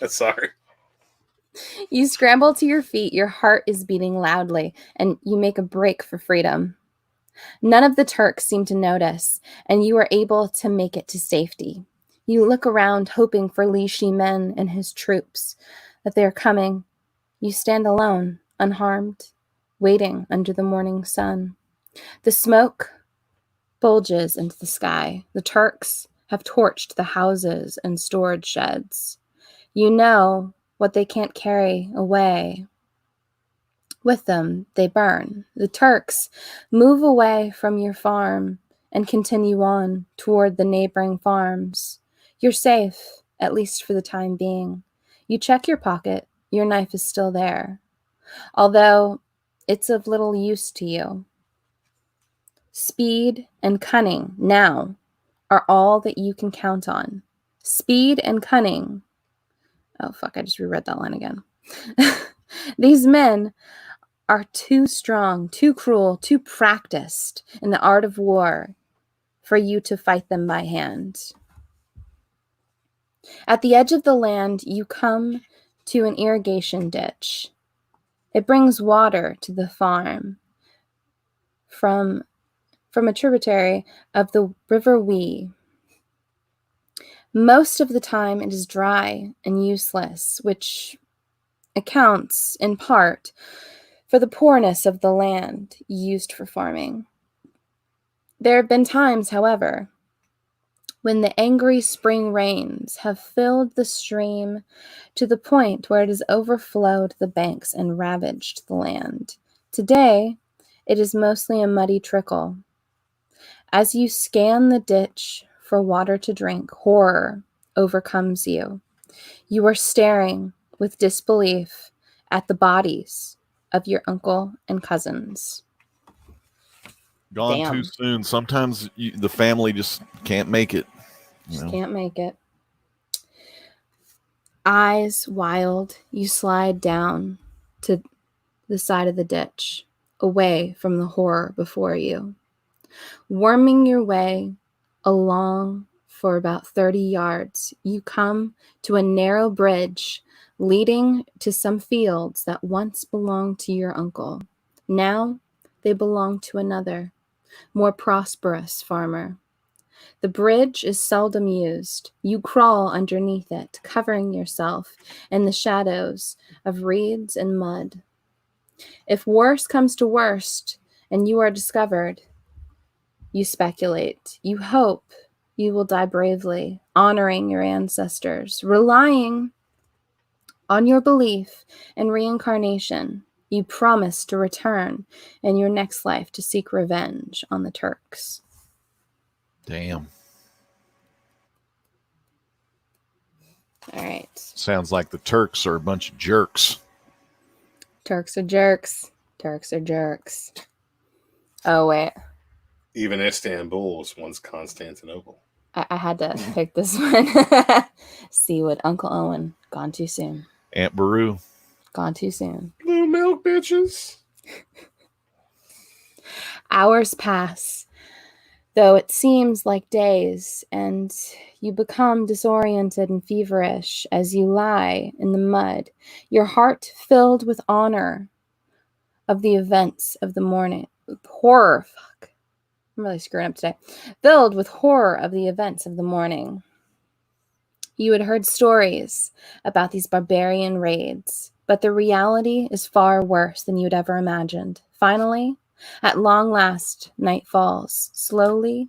Sorry. You scramble to your feet, your heart is beating loudly, and you make a break for freedom. None of the Turks seem to notice, and you are able to make it to safety. You look around, hoping for Li Shimen and his troops, that they are coming. You stand alone, unharmed, waiting under the morning sun. The smoke bulges into the sky. The Turks have torched the houses and storage sheds. You know what they can't carry away. With them, they burn. The Turks move away from your farm and continue on toward the neighboring farms. You're safe, at least for the time being. You check your pocket. Your knife is still there, although it's of little use to you. Speed and cunning now are all that you can count on. Speed and cunning. Oh, fuck, I just reread that line again. These men are too strong, too cruel, too practiced in the art of war for you to fight them by hand. At the edge of the land, you come to an irrigation ditch. It brings water to the farm from a tributary of the River Wee. Most of the time, it is dry and useless, which accounts, in part, for the poorness of the land used for farming. There have been times, however, When the angry spring rains have filled the stream to the point where it has overflowed the banks and ravaged the land. Today, it is mostly a muddy trickle. As you scan the ditch for water to drink, horror overcomes you. You are staring with disbelief at the bodies of your uncle and cousins. Gone Damn. too soon. Sometimes the family just can't make it. Just can't make it. Eyes wild, you slide down to the side of the ditch, away from the horror before you. Worming your way along for about 30 yards, you come to a narrow bridge leading to some fields that once belonged to your uncle. Now they belong to another, more prosperous farmer. The bridge is seldom used. You crawl underneath it, covering yourself in the shadows of reeds and mud. If worse comes to worst and you are discovered, you speculate. You hope you will die bravely, honoring your ancestors, relying on your belief in reincarnation. You promise to return in your next life to seek revenge on the Turks. Damn. All right. Sounds like the Turks are a bunch of jerks. Turks are jerks. Turks are jerks. Oh, wait. Even Istanbul was once Constantinople. I had to pick this one. See what Uncle Owen. Gone too soon. Aunt Beru. Gone too soon. Blue milk, bitches. Hours pass, though it seems like days, and you become disoriented and feverish as you lie in the mud, your heart filled with honor of the events of the morning. Horror. Fuck. I'm really screwing up today. Filled with horror of the events of the morning. You had heard stories about these barbarian raids, but the reality is far worse than you'd ever imagined. Finally, at long last, night falls. Slowly,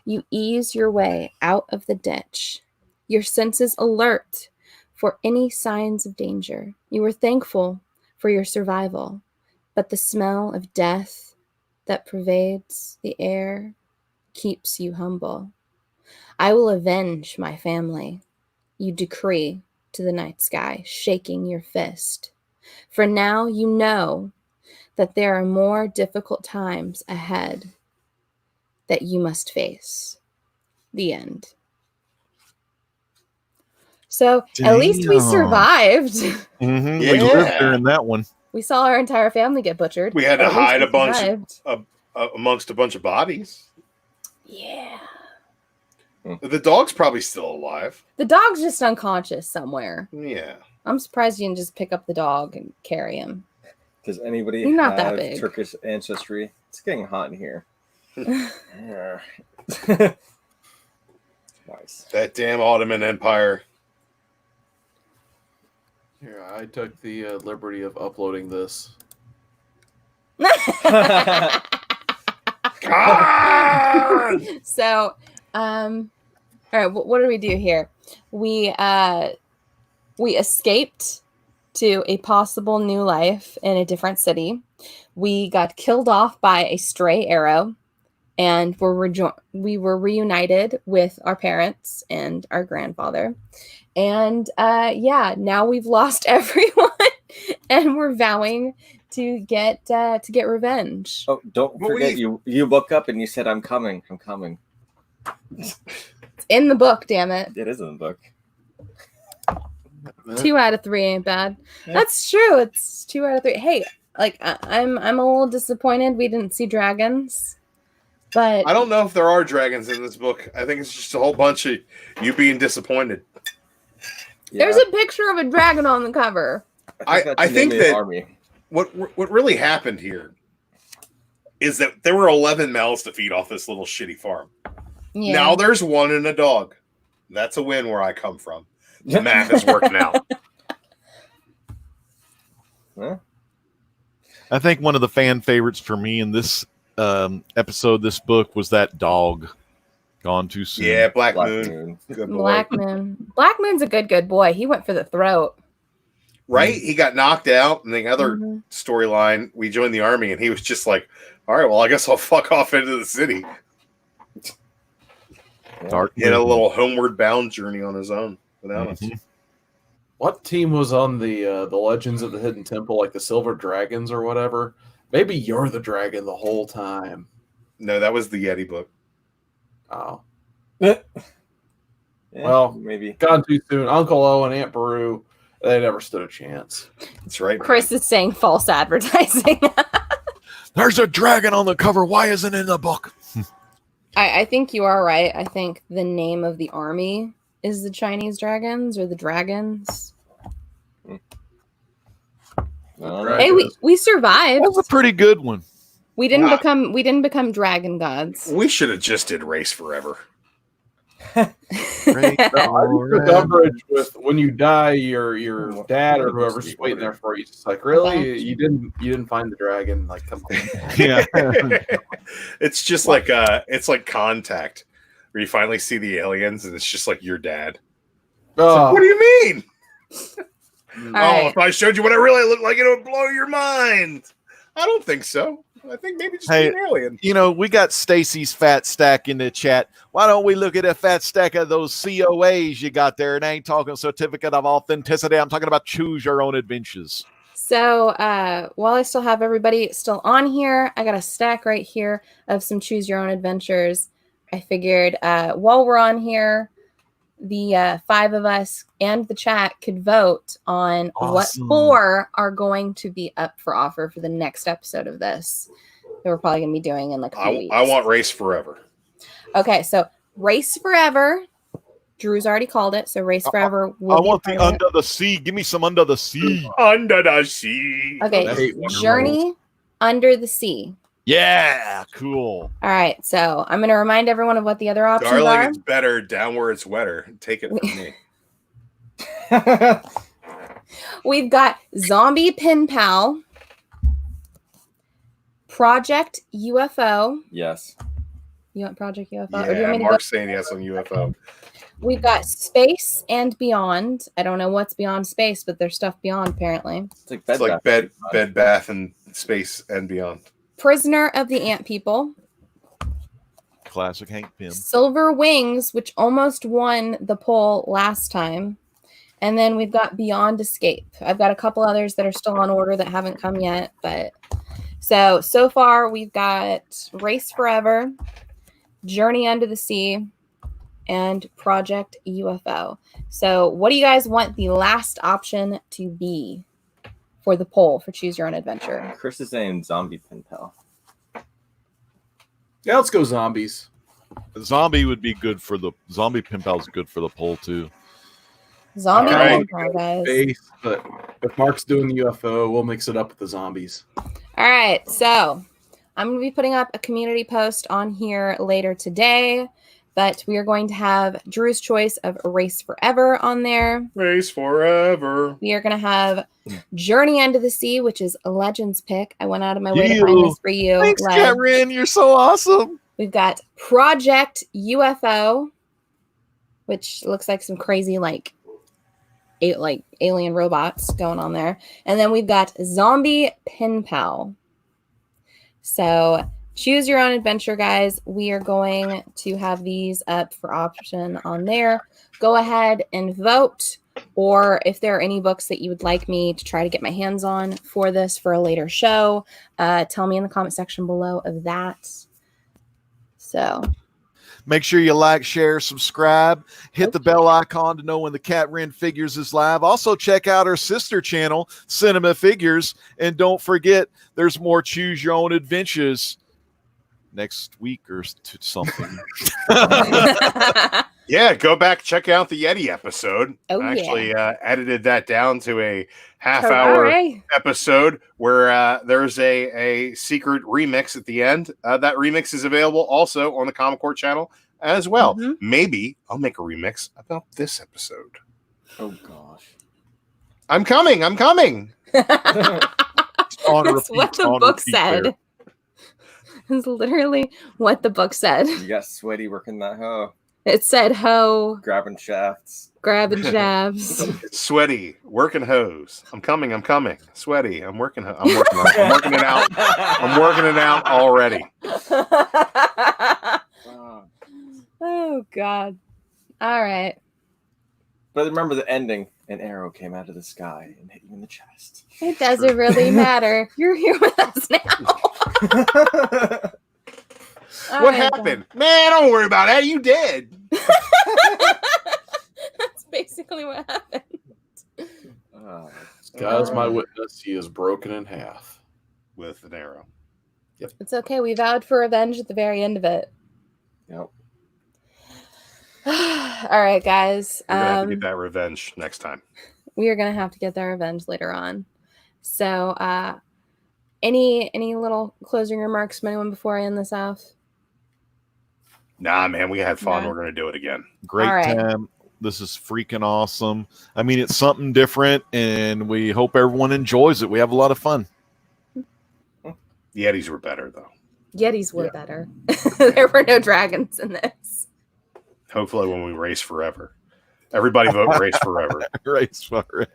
you ease your way out of the ditch, your senses alert for any signs of danger. You were thankful for your survival, but the smell of death that pervades the air keeps you humble. I will avenge my family, you decree to the night sky, shaking your fist. For now you know that there are more difficult times ahead that you must face. The end. So at least we Damn. survived. Mm-hmm. We Yeah. lived during that one. We saw our entire family get butchered. We had to At least hide we a bunch survived. amongst a bunch of bodies. Yeah. The dog's probably still alive. The dog's just unconscious somewhere. Yeah. I'm surprised you didn't just pick up the dog and carry him. Does anybody You're not that have big. Turkish ancestry? It's getting hot in here. Yeah. Nice. That damn Ottoman Empire. Here, I took the liberty of uploading this. God! So, all right, what do we do here? We escaped to a possible new life in a different city. We got killed off by a stray arrow, and we were reunited with our parents and our grandfather. And now we've lost everyone, and we're vowing to get revenge. Oh, don't What forget you woke up and you said, I'm coming. I'm coming. It's in the book, damn it. It is in the book. 2 out of 3 ain't bad. Yeah. That's true. It's 2 out of 3. Hey, like I'm a little disappointed we didn't see dragons, but I don't know if there are dragons in this book. I think it's just a whole bunch of you being disappointed. there's a picture of a dragon on the cover. I that's the think name of the that- army. What really happened here is that there were 11 mouths to feed off this little shitty farm. Yeah. Now there's one and a dog. That's a win where I come from. The math is working out. Huh? I think one of the fan favorites for me in this episode, this book, was that dog. Gone too soon. Yeah, Black Black Moon. Moon. Good boy. Black Moon. Black Moon's a good boy. He went for the throat. Right? He got knocked out, and the other Mhm. storyline, we joined the army, and he was just like, "All right, well, I guess I'll fuck off into the city." Dark He had a Moon. little homeward bound journey on his own without us. Mhm. What team was on the Legends of the Hidden Temple, like the Silver Dragons or whatever? Maybe you're the dragon the whole time. No, that was the Yeti book. Oh, Yeah, Well, maybe. gone too soon. Uncle O and Aunt Beru, they never stood a chance. That's right. Chris is saying false advertising. There's a dragon on the cover. Why isn't it in the book? I think you are right. I think the name of the army is the Chinese dragons or the dragons. Right. Hey, we survived. That's a pretty good one. We didn't Wow. become dragon gods. We should have just did Race Forever. Great. The umbrage with when you die, your dad or whoever's just waiting there for you. It's like, really, you didn't find the dragon? Like, come on. Yeah. It's just like it's like Contact, where you finally see the aliens, and it's just like your dad. It's like, Oh, what do you mean? All Oh, right. if I showed you what I really look like, it would blow your mind. I don't think so. I think maybe just Hey, be an alien. You know, we got Stacy's fat stack in the chat. Why don't we look at a fat stack of those COAs you got there? And I ain't talking certificate of authenticity. I'm talking about choose your own adventures. So while I still have everybody still on here, I got a stack right here of some choose your own adventures. I figured while we're on here, the 5 of us and the chat could vote on Awesome. what 4 are going to be up for offer for the next episode of this that we're probably going to be doing in like a few weeks. I want Race Forever. Okay, so Race Forever. Drew's already called it, so Race Forever will I be want part the of it. under the sea. Give me some under the sea. Under the sea. Okay, I hate Wonder Journey Under the Sea. Yeah, cool. All right, so I'm going to remind everyone of what the other options Darling, are. it's better down where it's wetter. Take it from me. We've got Zombie Pen Pal, Project UFO. Yes. You want Project UFO? Or do you want Yeah, me to go? Mark's saying yes on UFO. We've got Space and Beyond. I don't know what's beyond space, but there's stuff beyond apparently. It's like It's like Bath. bed, bath, and space and beyond. Prisoner of the Ant People, Classic Hank Pym. Silver Wings, which almost won the poll last time. And then we've got Beyond Escape. I've got a couple others that are still on order that haven't come yet. But so far we've got Race Forever, Journey Under the Sea, and Project UFO. So what do you guys want the last option to be for the poll for Choose Your Own Adventure? Chris is saying Zombie Pen Pal. yeah, let's go zombies. Zombie would be good for the zombie pen pal's good for the poll too. Zombie All right. Pen Pal, guys. Space, but if Mark's doing the UFO, we'll mix it up with the zombies. All right, so I'm going to be putting up a community post on here later today, but we are going to have Drew's choice of Race Forever on there. Race Forever. We are going to have Journey Under the Sea, which is a Legends pick. I went out of my way to find this for you. Thanks, Leg. Karen. You're so awesome. We've got Project UFO, which looks like some crazy like alien robots going on there. And then we've got Zombie Pen Pal. So choose your own adventure, guys. We are going to have these up for option on there. Go ahead and vote. Or if there are any books that you would like me to try to get my hands on for this for a later show, tell me in the comment section below of that. So Make sure you like, share, subscribe, hit the bell icon to know when the Cat Ren Figures is live. Also, check out our sister channel, Cinema Figures. And don't forget, there's more Choose Your Own Adventures next week or something. Yeah, go back, check out the Yeti episode. Oh, I actually edited that down to a half Hooray. hour episode where there's a secret remix at the end. That remix is available also on the Common Core channel as well. Mhm. Maybe I'll make a remix about this episode. Oh gosh. I'm coming. On That's repeat, what the on book repeat said. there. It's literally what the book said. You got sweaty working that hoe, It said hoe, grabbing shafts. grabbing jabs. Sweaty, working hose. I'm coming. Sweaty, I'm working. I'm working it out. I'm working it out already. Oh God. All right. But remember the ending. An arrow came out of the sky and hit you in the chest. It doesn't really matter. You're here with us now. All What right, happened? Man, don't worry about that. You dead. That's basically what happened. God's my witness. He is broken in half. With an arrow. It's okay. We vowed for revenge at the very end of it. Yep. All right, guys. We're gonna have to get that revenge next time. We are gonna have to get that revenge later on. So, any little closing remarks from anyone before I end this off? Nah, man, we had fun. Nah. We're gonna do it again. Great All right. time. This is freaking awesome. I mean, it's something different, and we hope everyone enjoys it. We have a lot of fun. The Yetis were better though. Yetis were better. There were no dragons in this. Hopefully, when we race forever, everybody vote race forever. Race for it.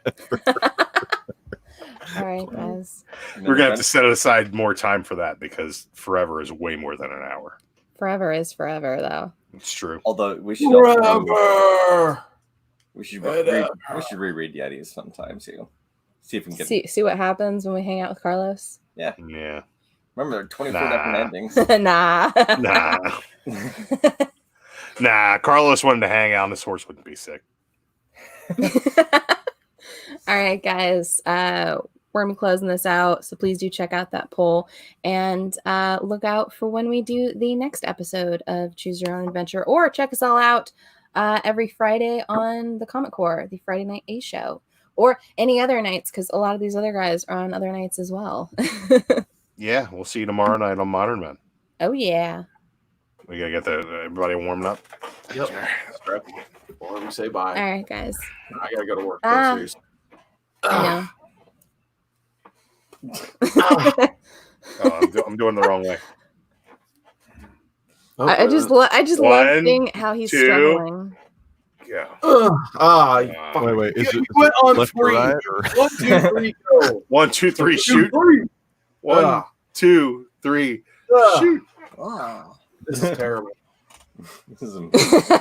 All right, guys. We're gonna have to set aside more time for that because forever is way more than an hour. Forever is forever, though. It's true. Although we should also, Forever. we should reread Yetis sometime too. See if we can get. See what happens when we hang out with Carlos. Yeah. Remember, there are 24 Nah. different endings. Nah. Nah. Carlos wanted to hang out, and this horse wouldn't be sick. All right, guys. We're gonna be closing this out, so please do check out that poll and look out for when we do the next episode of Choose Your Own Adventure, or check us all out every Friday on the Comic Core, the Friday Night A Show, or any other nights, because a lot of these other guys are on other nights as well. Yeah, we'll see you tomorrow night on Modern Men. Oh yeah. We gotta get everybody warmed up. Yep. Strap in before we say bye. All right, guys. I gotta go to work. Ah. Seriously. I know. Oh, I'm doing the wrong way. I just love One, seeing how he's two. struggling. Yeah. Wait. Is it went on left or three. right? Or? 1, 2, 3, go. 1, 2, 3, shoot. 1, 2, 3, shoot. Wow. This is terrible. This is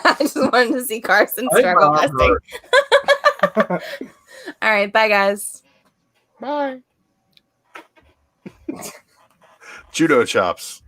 I just wanted to see Carson struggle busting. All right, bye guys. Bye. Judo chops.